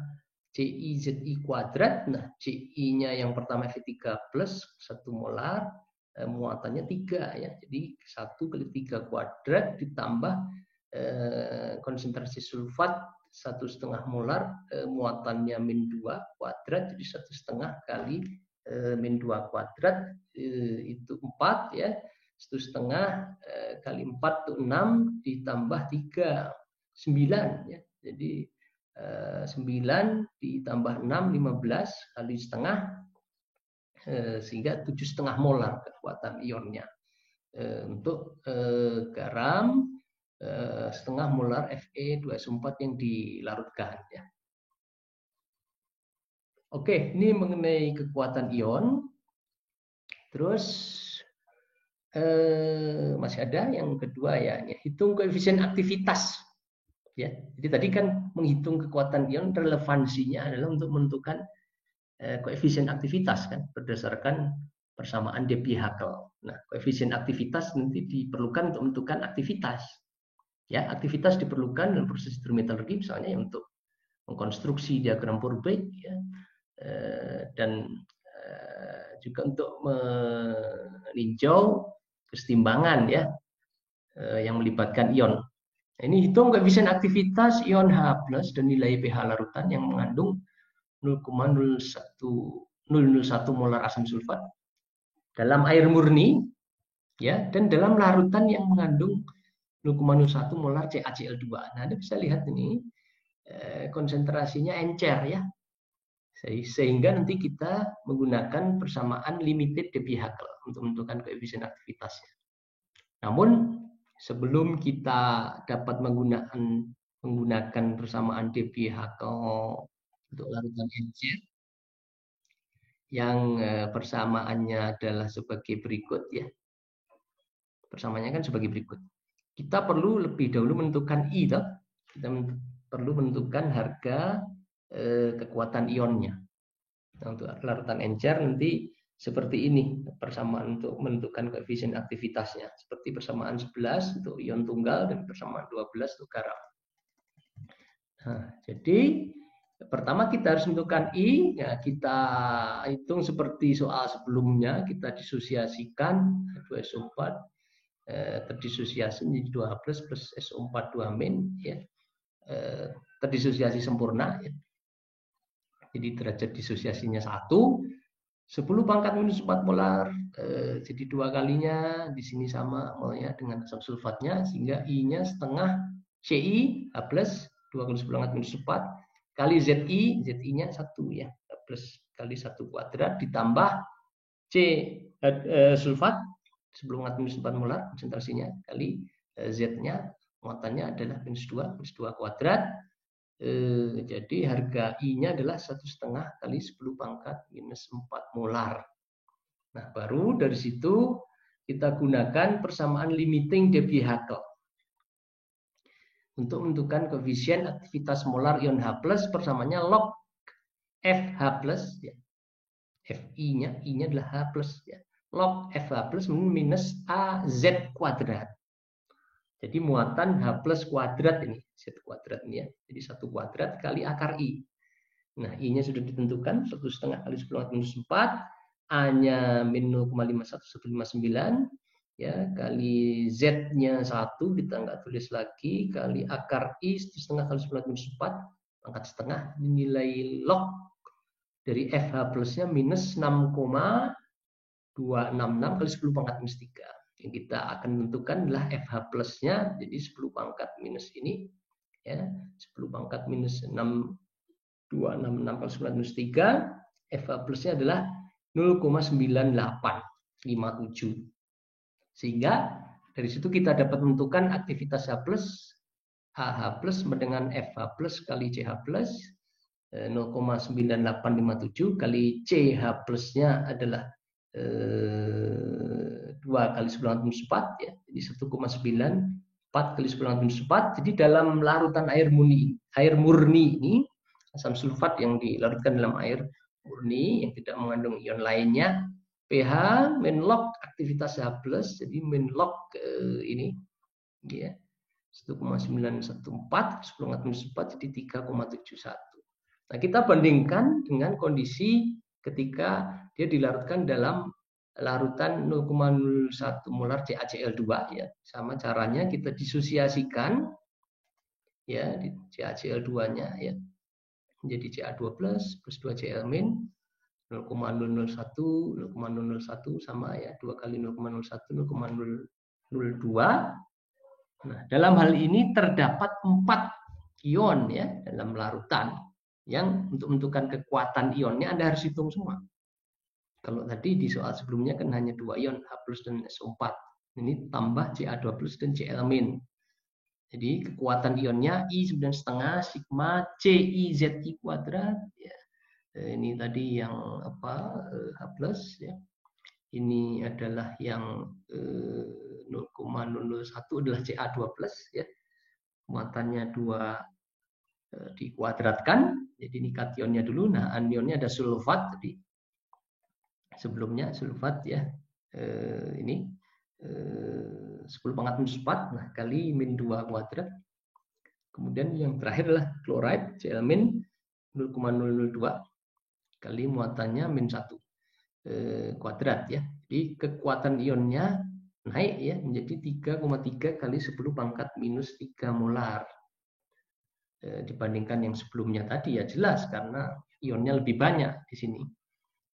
CI ZI kuadrat. Nah, CI-nya yang pertama Fe3 plus 1 molar, muatannya 3 ya. Jadi 1 kali 3 kuadrat ditambah konsentrasi sulfat 1,5 molar, muatannya min 2 kuadrat, jadi 1,5 kali min 2 kuadrat itu 4 ya. 1,5 kali 4 itu 6 ditambah 3 9 ya. Jadi 9 ditambah 6 15 kali setengah, sehingga 7,5 molar kekuatan ionnya. Untuk garam setengah molar Fe2SO4 yang dilarutkan ya. Oke, ini mengenai kekuatan ion. Terus masih ada yang kedua ya, hitung koefisien aktivitas. Ya, jadi tadi kan menghitung kekuatan ion, relevansinya adalah untuk menentukan koefisien aktivitas kan berdasarkan persamaan Debye-Hackel. Nah, koefisien aktivitas nanti diperlukan untuk menentukan aktivitas. Ya, aktivitas diperlukan dalam proses hidrometalurgi misalnya untuk mengkonstruksi diagram Pourbaix ya, dan juga untuk meninjau kesetimbangan ya yang melibatkan ion. Ini hitung koefisien aktivitas ion H+ dan nilai pH larutan yang mengandung 0,01 molar asam sulfat dalam air murni ya, dan dalam larutan yang mengandung 0,01 molar CaCl2. Nah, Anda bisa lihat ini konsentrasinya encer ya. Sehingga nanti kita menggunakan persamaan limited Debye-Hackel untuk menentukan koefisien aktivitasnya. Namun sebelum kita dapat menggunakan persamaan Debye-Hackel untuk larutan encer, yang persamaannya adalah sebagai berikut ya. Persamaannya kan sebagai berikut. Kita perlu lebih dahulu menentukan I, toh. Kita perlu menentukan harga kekuatan ionnya. Nah, untuk larutan encer nanti seperti ini persamaan untuk menentukan koefisien aktivitasnya. Seperti persamaan 11 untuk ion tunggal dan persamaan 12 untuk garam. Nah, jadi pertama kita harus menentukan I. Ya, kita hitung seperti soal sebelumnya, kita disosiasikan 2SO4 terdisosiasi menjadi 2H+ plus SO4 2- ya. Terdisosiasi sempurna ya. Jadi derajat disosiasinya 1, 10 pangkat minus 4 molar, jadi 2 kalinya di sini sama molnya dengan asam sulfatnya, sehingga I-nya setengah CI H+ 2 kali 10 pangkat minus 4 kali ZI, ZI-nya 1 ya, plus kali 1 kuadrat ditambah C sulfat 10 pangkat minus 4 molar konsentrasinya kali Z-nya, muatannya adalah minus 2 kuadrat. Jadi harga I-nya adalah 1,5 kali 10 pangkat minus 4 molar. Nah, baru dari situ kita gunakan persamaan limiting Debye-Hackel untuk menentukan koefisien aktivitas molar ion H+, persamaannya log FH+, ya. Fi-nya, I-nya adalah H+, ya. Log FH+ minus AZ kuadrat. Jadi muatan H+ kuadrat ini, Z kuadrat ini ya. Jadi 1 kuadrat kali akar I. Nah, I-nya sudah ditentukan 1,5 kali 10 minus 4, A-nya min 0,51159 ya, kali Z-nya 1 kita nggak tulis lagi, kali akar I 1,5 kali 10 minus 4 pangkat setengah, nilai log dari FH+-nya minus 6,266 kali 10 pangkat minus 3. Yang kita akan tentukan adalah FH plusnya, jadi 10 pangkat minus ini ya, 10 pangkat minus 6,266 kali 10 minus 3, FH plusnya adalah 0,9857. Sehingga dari situ kita dapat menentukan aktivitas H plus AH plus dengan FH plus kali CH plus 0,9857 kali CH plusnya adalah 2 kali 10 minus 4 ya, jadi 1,94 kali 10 minus 4. Jadi dalam larutan air murni ini asam sulfat yang dilarutkan dalam air murni yang tidak mengandung ion lainnya. pH min log aktivitas H+, jadi min log ini ya 1,914 10⁻⁴ jadi 3,71. Nah, kita bandingkan dengan kondisi ketika dia dilarutkan dalam larutan 0,01 molar CaCl2 ya. Sama caranya kita disosiasikan ya di CaCl2-nya ya menjadi Ca2+ plus 2Cl min 0,001 sama ya 2 kali 0,01 0,002. Nah, dalam hal ini terdapat 4 ion ya dalam larutan yang untuk menentukan kekuatan ionnya Anda harus hitung semua. Kalau tadi di soal sebelumnya kan hanya 2 ion H+ dan SO4. Ini tambah Ca2+ dan Cl min. Jadi kekuatan ionnya I 9,5 sigma CiZi kuadrat ya. Ini tadi yang apa H+ ya. Ini adalah yang 0,001 adalah Ca2+ ya. Muatannya 2 dikuadratkan. Jadi ini kationnya dulu. Nah, anionnya ada sulfat tadi. Sebelumnya sulfat ya. Ini 10⁻⁴. Nah, kali min 2 kuadrat. Kemudian yang terakhir adalah chloride Cl min 0,002 kali muatannya min 1 kuadrat ya. Jadi kekuatan ionnya naik ya menjadi 3,3 kali 10⁻⁻³ molar. Dibandingkan yang sebelumnya tadi ya jelas karena ionnya lebih banyak di sini.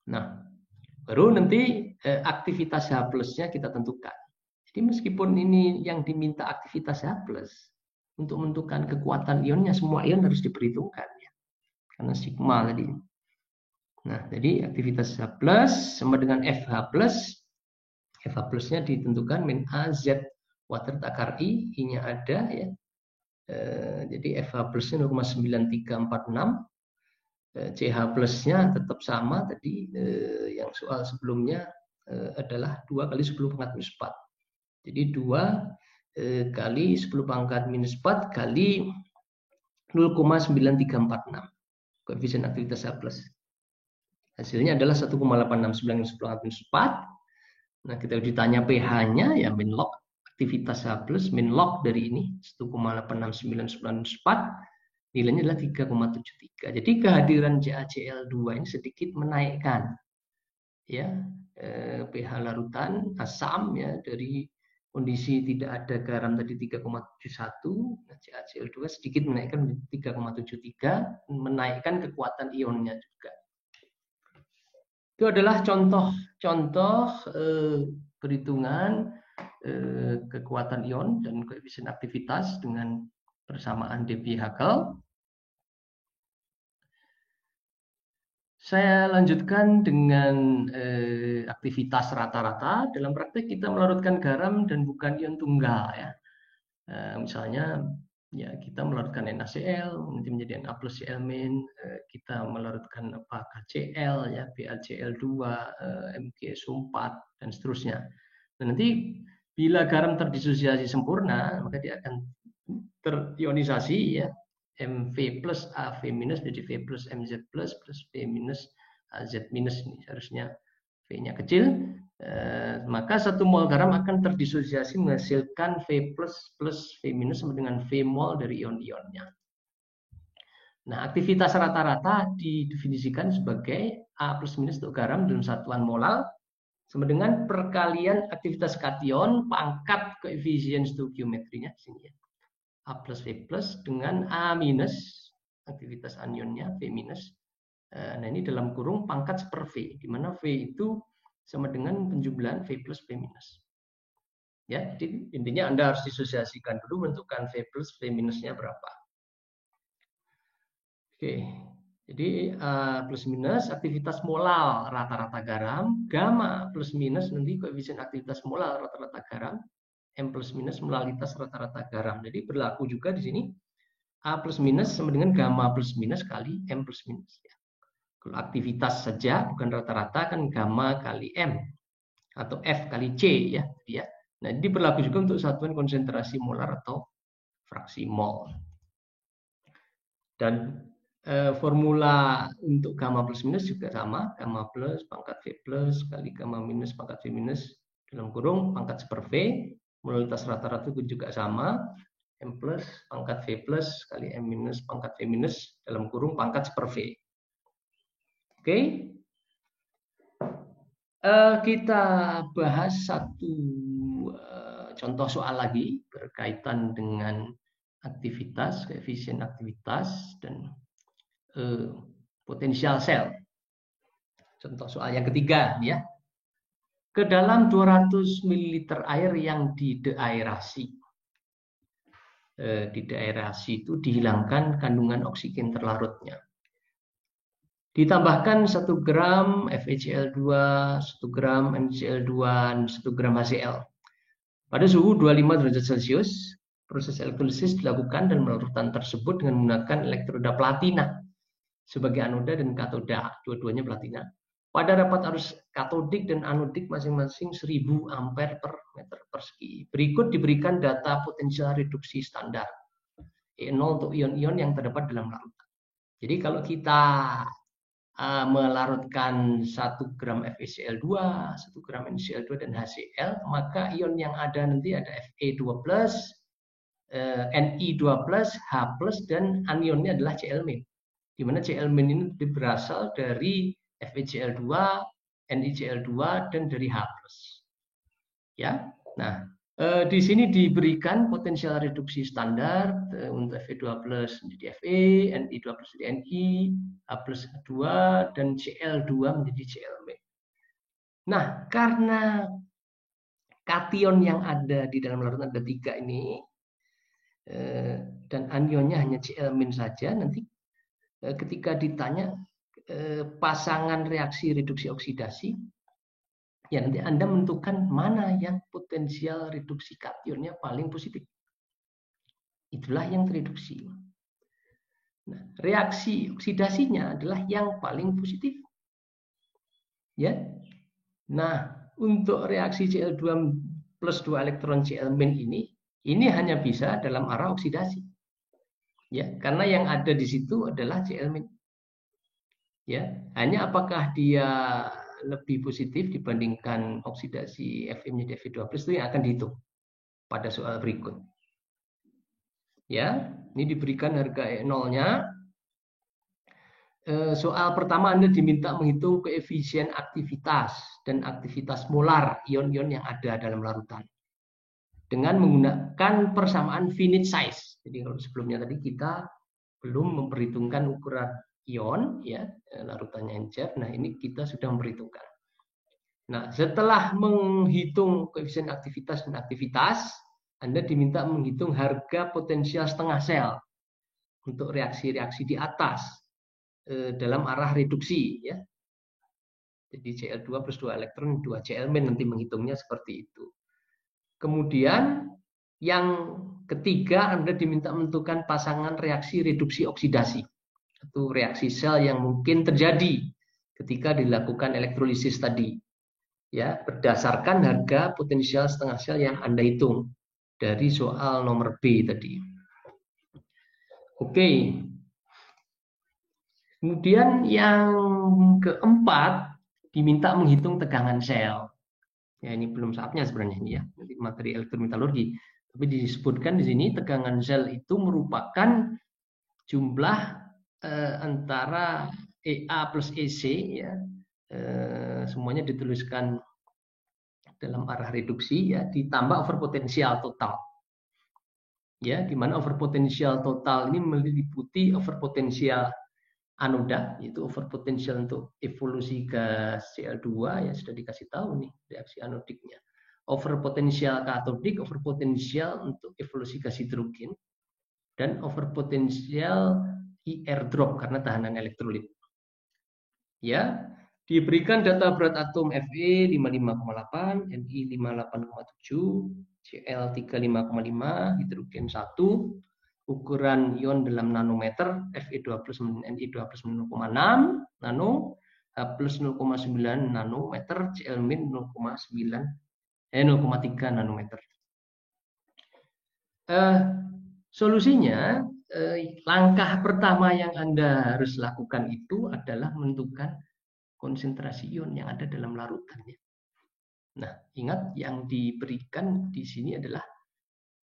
Nah, baru nanti aktivitas H+-nya kita tentukan. Jadi meskipun ini yang diminta aktivitas H+, untuk menentukan kekuatan ionnya semua ion harus diperhitungkan ya. Karena sigma tadi. Nah, jadi aktivitas H+ sama dengan FH+. FH+-nya ditentukan min AZ kuadrat akar I, I-nya ada ya. Jadi FH+-nya 0,9346. CH+-nya tetap sama tadi yang soal sebelumnya adalah 2 kali 10⁻⁴. Jadi 2 kali 10⁻⁴ kali 0,9346 koefisien aktivitas H+. Hasilnya adalah 1,869 10⁻⁴. Nah, kita ditanya pH-nya ya min log aktivitas H+ min log dari ini 1,86994 nilainya adalah 3,73. Jadi kehadiran CaCl2 ini sedikit menaikkan ya pH larutan asam ya dari kondisi tidak ada garam tadi 3,71, nah, CaCl2 sedikit menaikkan menjadi 3,73, menaikkan kekuatan ionnya juga. Itu adalah contoh-contoh perhitungan kekuatan ion dan koefisien aktivitas dengan persamaan Debye-Hackel. Saya lanjutkan dengan aktivitas rata-rata. Dalam praktek kita melarutkan garam dan bukan ion tunggal ya. Misalnya ya kita melarutkan NaCl nanti menjadi Na+Cl-, kita melarutkan apa KCl ya, BaCl2, MgSO4 dan seterusnya. Dan nanti bila garam terdisosiasi sempurna maka dia akan terionisasi ya, Mv plus Av minus jadi V plus Mz plus V minus Az minus, ini seharusnya V-nya kecil. Maka 1 mol garam akan terdisosiasi menghasilkan V plus V minus sama dengan V mol dari ion-ionnya. Nah, aktivitas rata-rata didefinisikan sebagai A plus minus untuk garam dalam satuan molal sama dengan perkalian aktivitas kation pangkat koefisien stoikiometrinya di sini ya. A plus V plus dengan A minus aktivitas anionnya V minus. Nah, ini dalam kurung pangkat per V, di mana V itu sama dengan penjumlahan V plus V minus. Ya, jadi intinya Anda harus disosiasikan dulu menentukan V plus V minusnya berapa. Oke, jadi A plus minus aktivitas molal rata-rata garam, gamma plus minus nanti koefisien aktivitas molal rata-rata garam, M plus minus molalitas rata-rata garam. Jadi berlaku juga di sini A plus minus sama dengan gamma plus minus kali M plus minus. Ya. Kalau aktivitas saja bukan rata-rata kan gamma kali M atau F kali C ya. Nah, ini berlaku juga untuk satuan konsentrasi molar atau fraksi mol. Dan formula untuk gamma plus minus juga sama, gamma plus pangkat V plus kali gamma minus pangkat V minus dalam kurung pangkat seper V, modalitas rata-rata juga sama, M plus pangkat V plus kali M minus pangkat V minus dalam kurung pangkat seper V. Oke. Kita bahas satu contoh soal lagi berkaitan dengan aktivitas, koefisien aktivitas, dan potensial sel. Contoh soal yang ketiga ya. Ke dalam 200 ml air yang dideaerasi. Dideaerasi itu dihilangkan kandungan oksigen terlarutnya. Ditambahkan 1 gram FeCl2, 1 gram MgCl2, dan 1 gram HCl. Pada suhu 25 derajat Celcius, proses elektrolisis dilakukan dan larutan tersebut dengan menggunakan elektroda platina sebagai anoda dan katoda, dua-duanya platina. Pada rapat arus katodik dan anodik masing-masing 1000 ampere per meter persegi. Berikut diberikan data potensial reduksi standar E0 untuk ion-ion yang terdapat dalam larutan. Jadi kalau kita melarutkan 1 gram FeCl2, 1 gram NaCl2 dan HCl, maka ion yang ada nanti ada Fe2+, Ni2+, H+, dan anionnya adalah Cl-, di mana Cl- ini berasal dari FeCl2, NiCl2, dan dari H+. Ya, nah di sini diberikan potensial reduksi standar untuk Fe2+ menjadi Fe, Ni2+ menjadi Ni, H+2 dan Cl2 menjadi Cl-. Nah, karena kation yang ada di dalam larutan ada 3 ini dan anionnya hanya Cl- saja, nanti ketika ditanya pasangan reaksi reduksi oksidasi, ya nanti Anda menentukan mana yang potensial reduksi kationnya paling positif. Itulah yang tereduksi. Nah, reaksi oksidasinya adalah yang paling positif. Ya. Nah, untuk reaksi Cl2 plus 2 elektron Cl- ini hanya bisa dalam arah oksidasi. Ya, karena yang ada di situ adalah Cl-. Ya, hanya apakah dia lebih positif dibandingkan oksidasi Fe menjadi Fe2+ itu yang akan dihitung pada soal berikut. Ya, ini diberikan harga E0-nya. Soal pertama Anda diminta menghitung koefisien aktivitas dan aktivitas molar ion-ion yang ada dalam larutan dengan menggunakan persamaan finite size. Jadi kalau sebelumnya tadi kita belum memperhitungkan ukuran ion, ya larutannya encer. Nah ini kita sudah memperhitungkan. Nah setelah menghitung koefisien aktivitas dan aktivitas, Anda diminta menghitung harga potensial setengah sel untuk reaksi-reaksi di atas dalam arah reduksi, ya. Jadi Cl2 plus 2 elektron 2 Cl- nanti menghitungnya seperti itu. Kemudian yang ketiga Anda diminta menentukan pasangan reaksi reduksi oksidasi atau reaksi sel yang mungkin terjadi ketika dilakukan elektrolisis tadi, ya berdasarkan harga potensial setengah sel yang Anda hitung dari soal nomor B tadi. Oke. Kemudian yang keempat diminta menghitung tegangan sel. Ya ini belum saatnya sebenarnya ini ya, nanti materi elektrometalurgi. Tapi disebutkan di sini tegangan sel itu merupakan jumlah antara EA plus EC, ya semuanya dituliskan dalam arah reduksi, ya ditambah overpotensial total, ya di mana overpotensial total ini meliputi overpotensial anoda, yaitu overpotensial untuk evolusi gas Cl2, ya sudah dikasih tahu nih reaksi anodiknya. Overpotensial katodik, overpotensial untuk evolusi gas hidrogen, dan overpotensial IR drop karena tahanan elektrolit. Ya, diberikan data berat atom Fe 55,8, Ni 58,7, Cl 35,5, hidrogen 1, ukuran ion dalam nanometer, Fe2+, Ni2+, 0,6 nano, H plus 0,9 nanometer, Cl- 0,3 nanometer. Solusinya langkah pertama yang Anda harus lakukan itu adalah menentukan konsentrasi ion yang ada dalam larutannya. Nah, ingat yang diberikan di sini adalah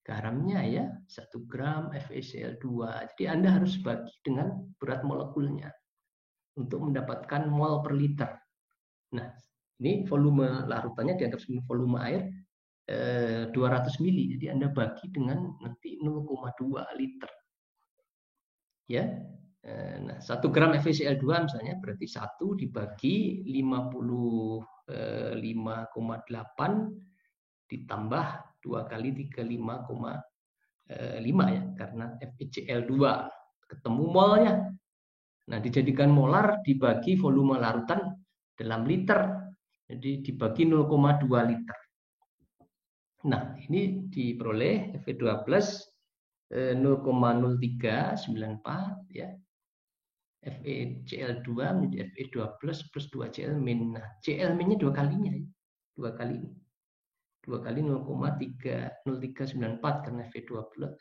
garamnya ya, 1 gram FeCl2. Jadi Anda harus bagi dengan berat molekulnya untuk mendapatkan mol per liter. Nah, ini volume larutannya dianggap sebagai volume air 200 mili. Jadi Anda bagi dengan nanti 0,2 liter. Ya. Nah, 1 gram FeCl2 misalnya berarti 1 dibagi 55,8 ditambah 2 kali 35,5 ya, karena FeCl2 ketemu molnya. Nah, dijadikan molar dibagi volume larutan dalam liter. Jadi dibagi 0,2 liter. Nah, ini diperoleh Fe2 plus 0,0394 ya. FeCl2 menjadi Fe2 plus 2 Cl min. Nah, Cl minnya 2 kalinya ya. 2 kali ini. 2 kali 0,0394 karena Fe2 plus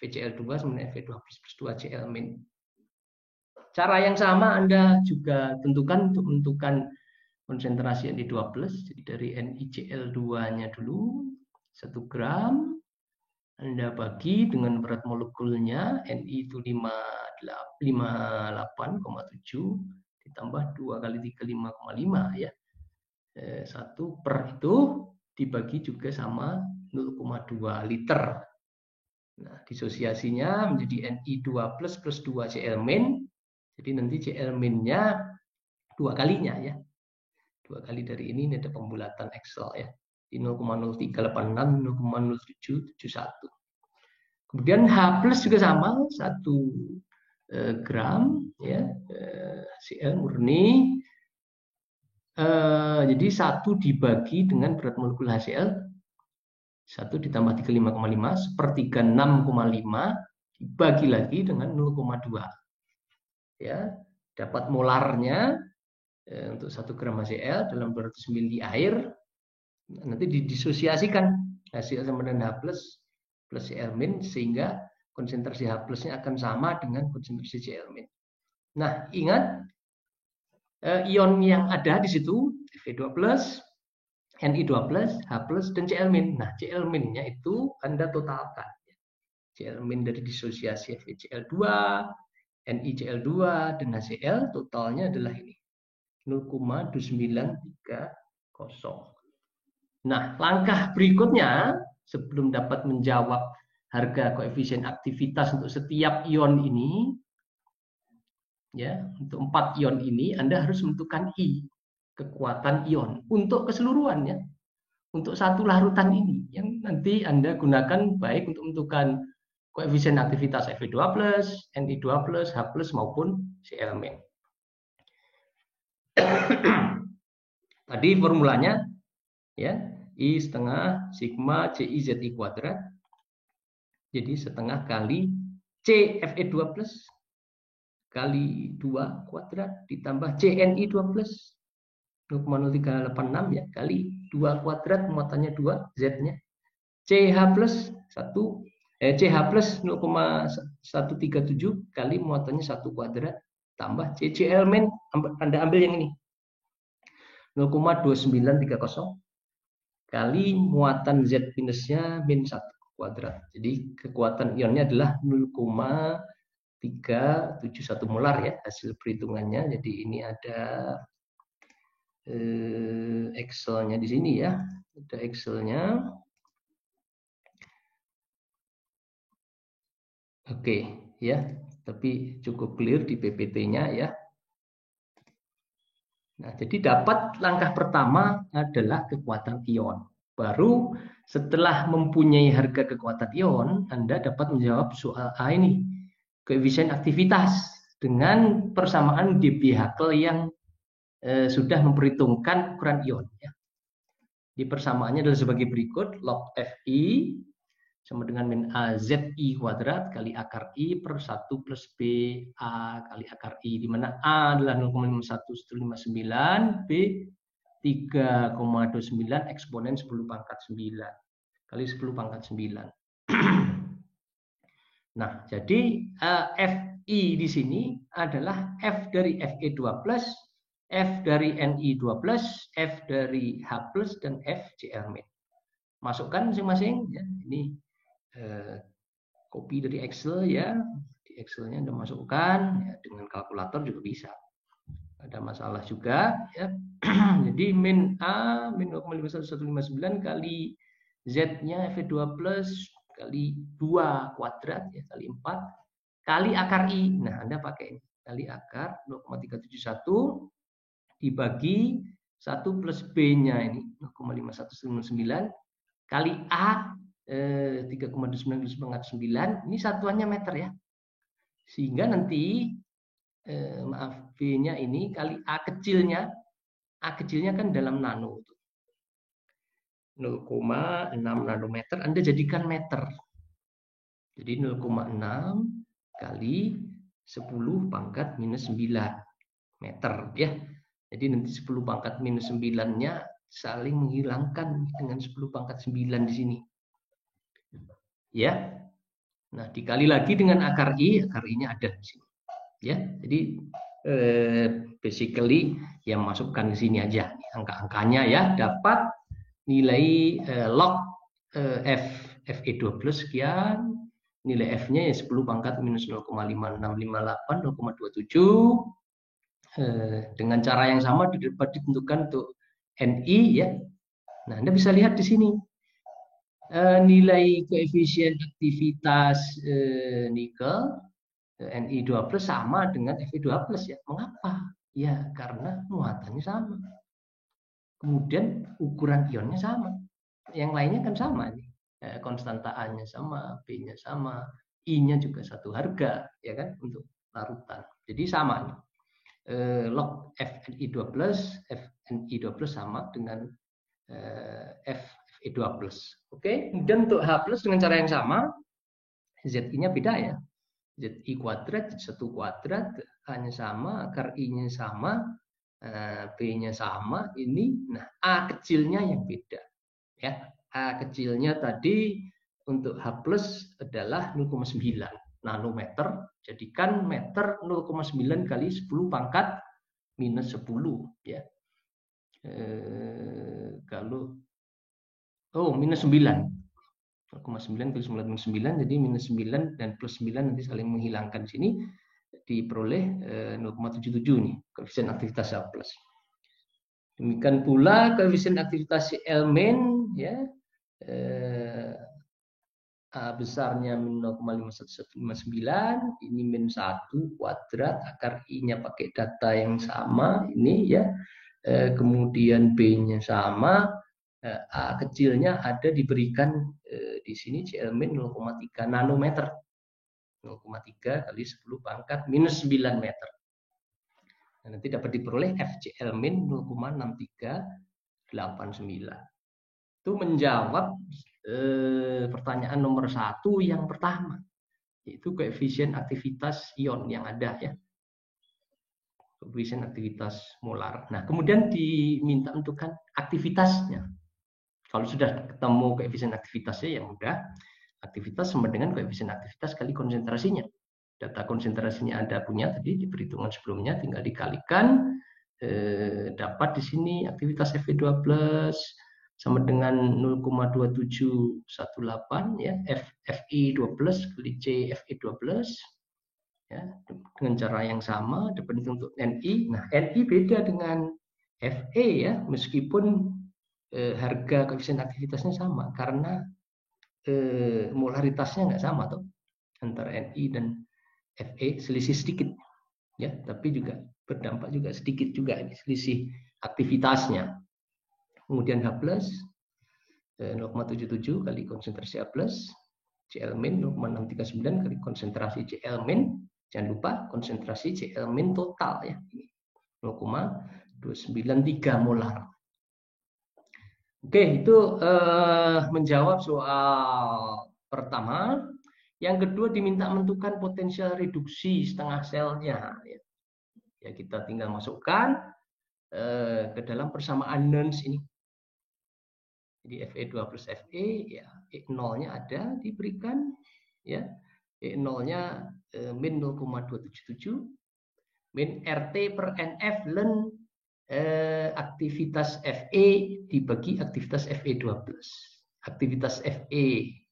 FeCl2 sama Fe2 plus 2 Cl min. Cara yang sama Anda juga tentukan untuk menentukan konsentrasi Ni2+. Jadi dari NiCl2-nya dulu 1 gram. Anda bagi dengan berat molekulnya, Ni itu 58,7 ditambah 2 kali 35,5 ya. 1 per itu dibagi juga sama 0,2 liter. Nah, disosiasinya menjadi Ni2+ plus 2 Cl min. Jadi nanti Cl min-nya 2 kalinya ya. 2 kali dari ini ada pembulatan Excel ya. Di 0,0386, 0,0771. Kemudian H plus juga sama, 1 gram ya, Cl murni. Jadi 1 dibagi dengan berat molekul HCl 1 ditambah 35,5 sepertiga 6,5 dibagi lagi dengan 0,2 ya, dapat molarnya untuk 1 gram HCl dalam 200 ml air. Nanti didisosiasikan hasil sama dengan H plus Cl min sehingga konsentrasi H plusnya akan sama dengan konsentrasi Cl min. Nah, ingat ion yang ada di situ Fe2+, Ni2+, H+, dan Cl min. Nah, Cl min-nya itu Anda totalkan. Cl min dari disosiasi FeCl2, NiCl2, dan HCl totalnya adalah ini 0,2930. Nah, langkah berikutnya sebelum dapat menjawab harga koefisien aktivitas untuk setiap ion ini, ya, untuk 4 ion ini Anda harus menentukan I, kekuatan ion untuk keseluruhannya, untuk satu larutan ini yang nanti Anda gunakan baik untuk menentukan koefisien aktivitas Fe2+, Ni2+, H+, maupun Cl min. Tadi formulanya ya, I setengah sigma CiZi kuadrat. Jadi setengah kali CFe2 plus kali 2 kuadrat ditambah CNI2 plus 0,0386 ya, kali 2 kuadrat muatannya 2, Z-nya. CH plus 0,137 kali muatannya 1 kuadrat tambah CCl min, Anda ambil yang ini 0,2930 kali muatan Z minusnya min 1 kuadrat. Jadi kekuatan ionnya adalah 0,371 molar ya hasil perhitungannya. Jadi ini ada Excel-nya di sini ya. Ada Excel-nya. Oke ya, tapi cukup clear di PPT-nya ya. Nah, jadi dapat langkah pertama adalah kekuatan ion. Baru setelah mempunyai harga kekuatan ion, Anda dapat menjawab soal A ini, koefisien aktivitas dengan persamaan dB Hackle yang sudah memperhitungkan ukuran ion. Ya. Di persamaannya adalah sebagai berikut, log Fi sama dengan min AZI kuadrat kali akar I per 1 plus B A kali akar I, di mana A adalah 0,5159, B 3,29 eksponen 10 pangkat 9 kali 10 pangkat 9. Nah, jadi Fi di sini adalah F dari Fe2+, F dari Ni2+, F dari H+, dan F Cl-. Masukkan masing-masing. Ya, ini copy dari Excel ya. Di Excelnya Anda masukkan, ya, dengan kalkulator juga bisa. Ada masalah juga ya. Jadi min A min 0,51159 kali Z-nya Fe2+ kali 2 kuadrat ya, kali 4 kali akar I. Nah, Anda pakai ini. Kali akar 0,371 dibagi 1 plus B-nya ini 0,5199 kali A 3,2999. Ini satuannya meter ya. Sehingga nanti maaf, B-nya ini kali A kecilnya kan dalam nano. 0,6 nanometer Anda jadikan meter. Jadi 0,6 kali 10 pangkat minus 9 meter ya. Jadi nanti 10 pangkat minus 9-nya saling menghilangkan dengan 10 pangkat 9 di sini. Ya. Nah, dikali lagi dengan akar I, akar I-nya ada di sini. Ya. Jadi basically yang masukkan ke sini aja angka-angkanya ya, dapat nilai log Fe2+ sekian, nilai F-nya ya 10 pangkat minus 0,5658 0,27. Dengan cara yang sama dapat ditentukan untuk Ni ya. Nah, Anda bisa lihat di sini nilai koefisien aktivitas nikel Ni2+ sama dengan Fe2+ ya. Mengapa? Ya karena muatannya sama. Kemudian ukuran ionnya sama. Yang lainnya kan sama nih. Konstanta A-nya sama, B-nya sama, I-nya juga satu harga ya kan untuk larutan. Jadi sama nih. Log Fni2+, Fni2+ sama dengan Fe2+. Oke, kemudian untuk H+ dengan cara yang sama, Zi-nya beda ya. Zi kuadrat, 1 kuadrat, A-nya sama, akar I-nya sama, B-nya sama, ini. Nah, A kecilnya yang beda. Ya, A kecilnya tadi untuk H+ adalah 0,9 nanometer, jadikan meter 0,9 kali 10 pangkat minus 10 ya. Kalau minus 9 0,9 kali 9 jadi minus 9 dan plus 9 nanti saling menghilangkan di sini, diperoleh 0,77 nih koefisien aktivitas H+. Demikian pula koefisien aktivitas Cl- ya, A besarnya min 0,51159, ini min 1 kuadrat, akar I-nya pakai data yang sama ini ya. Kemudian B-nya sama, A kecilnya ada diberikan di sini Cl- 0,3 nanometer. 0,3 kali 10 pangkat minus 9 meter. Nah, nanti dapat diperoleh FCl- 0,6389. Itu menjawab pertanyaan nomor 1 yang pertama, yaitu koefisien aktivitas ion yang ada ya. Koefisien aktivitas molar. Nah, kemudian diminta untukkan aktivitasnya. Kalau sudah ketemu koefisien aktivitasnya ya mudah. Aktivitas sama dengan koefisien aktivitas kali konsentrasinya. Data konsentrasinya Anda punya tadi di perhitungan sebelumnya, tinggal dikalikan. Dapat di sini aktivitas Fe2+ sama dengan 0,2718 ya, Fi2+ kali C Fe2+. Ya, dengan cara yang sama dapat untuk Ni. Nah, Ni beda dengan Fe ya, meskipun harga koefisien aktivitasnya sama karena molaritasnya nggak sama tuh antara Ni dan Fe, selisih sedikit ya, tapi juga berdampak juga sedikit juga ini selisih aktivitasnya. Kemudian H+ 0,77 kali konsentrasi H+, Cl- 0,639 kali konsentrasi Cl-. Jangan lupa konsentrasi Cl- total ya, 0,293 molar. Oke, itu menjawab soal pertama. Yang kedua diminta menentukan potensial reduksi setengah selnya. Ya kita tinggal masukkan ke dalam persamaan Nernst ini. Jadi Fe2 plus Fe, ya E0-nya ada diberikan, ya E0-nya min 0,277, min RT per NF len aktivitas FE dibagi aktivitas FE12. Aktivitas FE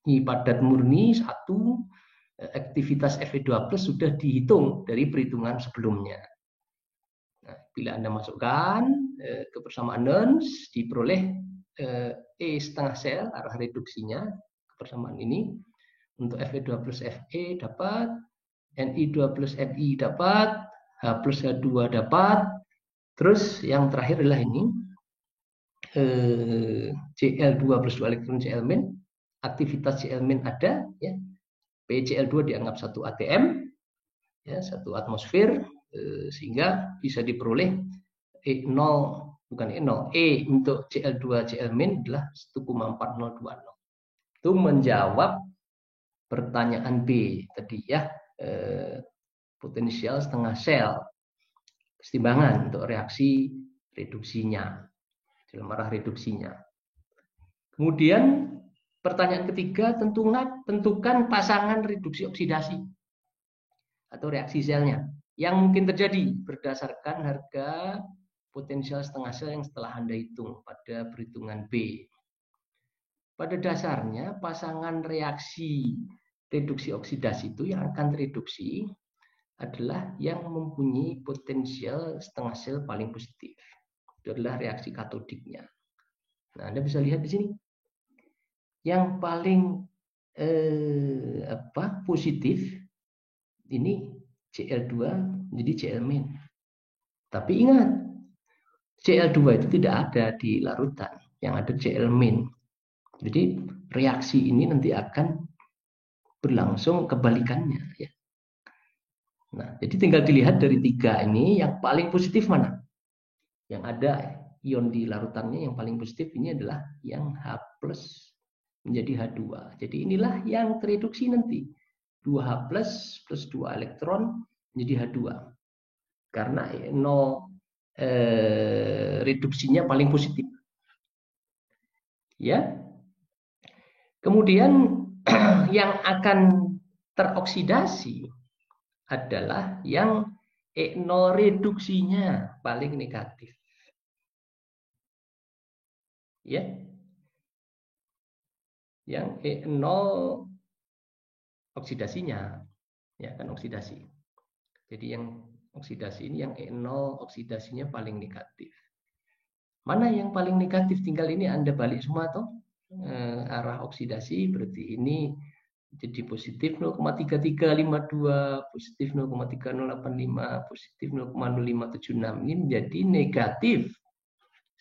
ini padat murni 1, aktivitas FE12 sudah dihitung dari perhitungan sebelumnya. Nah, bila Anda masukkan ke persamaan Nernst, diperoleh E setengah sel, arah reduksinya, persamaan ini. Untuk Fe2 plus Fe dapat, Ni2 plus Ni dapat, H plus H2 dapat. Terus yang terakhir adalah ini, Cl2 plus 2 elektron Cl min, aktivitas Cl min ada, ya. PCl2 dianggap 1 atm, ya, 1 atmosfer, sehingga bisa diperoleh E0, bukan E0, E untuk Cl2 Cl min adalah 1,4020. Itu menjawab pertanyaan B tadi, ya, potensial setengah sel, kesetimbangan untuk reaksi reduksinya, dalam arah reduksinya. Kemudian pertanyaan ketiga, tentukan pasangan reduksi oksidasi atau reaksi selnya yang mungkin terjadi berdasarkan harga potensial setengah sel yang setelah Anda hitung pada perhitungan B. Pada dasarnya pasangan reaksi reduksi oksidasi itu yang akan tereduksi adalah yang mempunyai potensial setengah sel paling positif. Itu adalah reaksi katodiknya. Nah, Anda bisa lihat di sini. Yang paling positif ini Cl2 menjadi Cl min. Tapi ingat, Cl2 itu tidak ada di larutan, yang ada Cl min. Jadi reaksi ini nanti akan berlangsung kebalikannya, ya. Nah, jadi tinggal dilihat dari 3 ini yang paling positif mana. Yang ada ion di larutannya yang paling positif ini adalah yang H plus menjadi H2. Jadi inilah yang tereduksi nanti. 2H plus 2 elektron menjadi H2. Karena reduksinya paling positif. Ya. Kemudian yang akan teroksidasi adalah yang E0 reduksinya paling negatif. Ya. Yang E0 oksidasinya, ya kan oksidasi. Jadi yang oksidasi ini yang E0 oksidasinya paling negatif. Mana yang paling negatif? Tinggal ini Anda balik semua toh. Arah oksidasi berarti ini jadi positif 0,3352, positif 0,3085, positif 0,0576. Ini menjadi negatif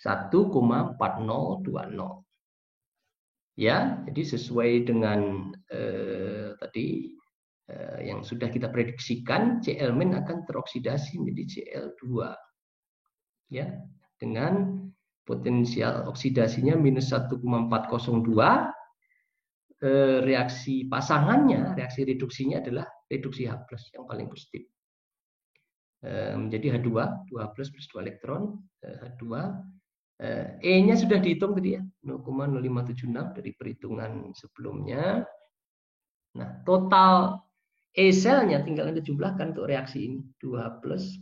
1,4020. Ya, jadi sesuai dengan tadi yang sudah kita prediksikan, Cl min akan teroksidasi menjadi Cl2. Ya, dengan potensial oksidasinya minus 1,402. Reaksi pasangannya, reaksi reduksinya adalah reduksi H+ yang paling positif. Menjadi H2, 2H+ plus 2 elektron, H2. E-nya sudah dihitung tadi ya, 0,0576 dari perhitungan sebelumnya. Nah, total E-selnya tinggal Anda jumlahkan untuk reaksi ini. 2H+ plus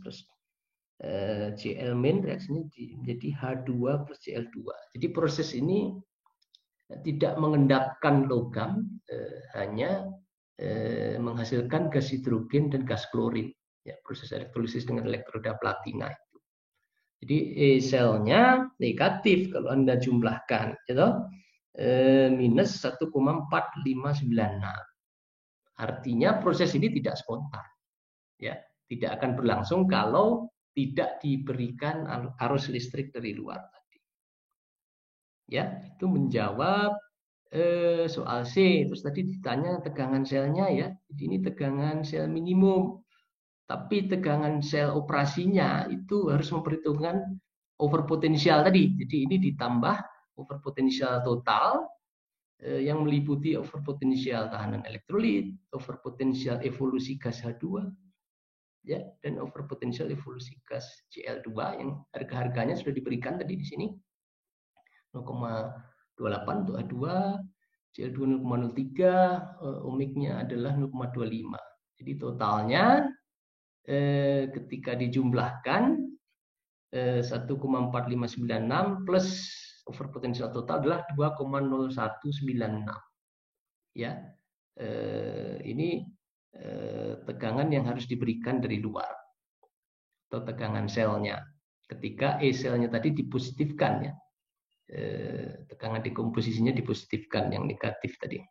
Cl min reaksinya menjadi H2 plus Cl2. Jadi proses ini tidak mengendapkan logam, hanya menghasilkan gas hidrogen dan gas klorin. Ya, proses elektrolisis dengan elektroda platina itu. Jadi E-selnya negatif kalau Anda jumlahkan, gitu, minus 1,4596. Artinya proses ini tidak spontan, ya, tidak akan berlangsung kalau tidak diberikan arus listrik dari luar tadi. Ya, itu menjawab soal C. Terus tadi ditanya tegangan selnya, ya. Jadi ini tegangan sel minimum. Tapi tegangan sel operasinya itu harus memperhitungkan overpotensial tadi. Jadi ini ditambah overpotensial total yang meliputi overpotensial tahanan elektrolit, overpotensial evolusi gas H2, ya, dan overpotensial evolusi gas Cl2 yang harga-harganya sudah diberikan tadi di sini. 0,28 untuk H2, Cl2 0,03, ohmicnya adalah 0,25. Jadi totalnya ketika dijumlahkan 1,4596 plus over potensial total adalah 2,0196. Ya, ini tegangan yang harus diberikan dari luar atau tegangan selnya. Ketika E selnya tadi dipositifkan ya, tegangan dekomposisinya dipositifkan, yang negatif tadi.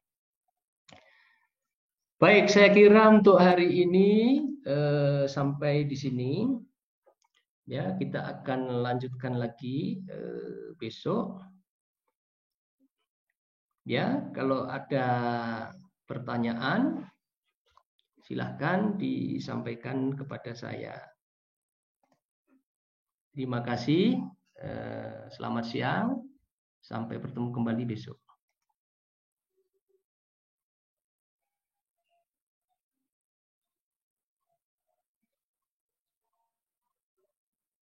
Baik, saya kira untuk hari ini sampai di sini. Ya, kita akan lanjutkan lagi besok. Ya, kalau ada pertanyaan, silahkan disampaikan kepada saya. Terima kasih. Selamat siang. Sampai bertemu kembali besok.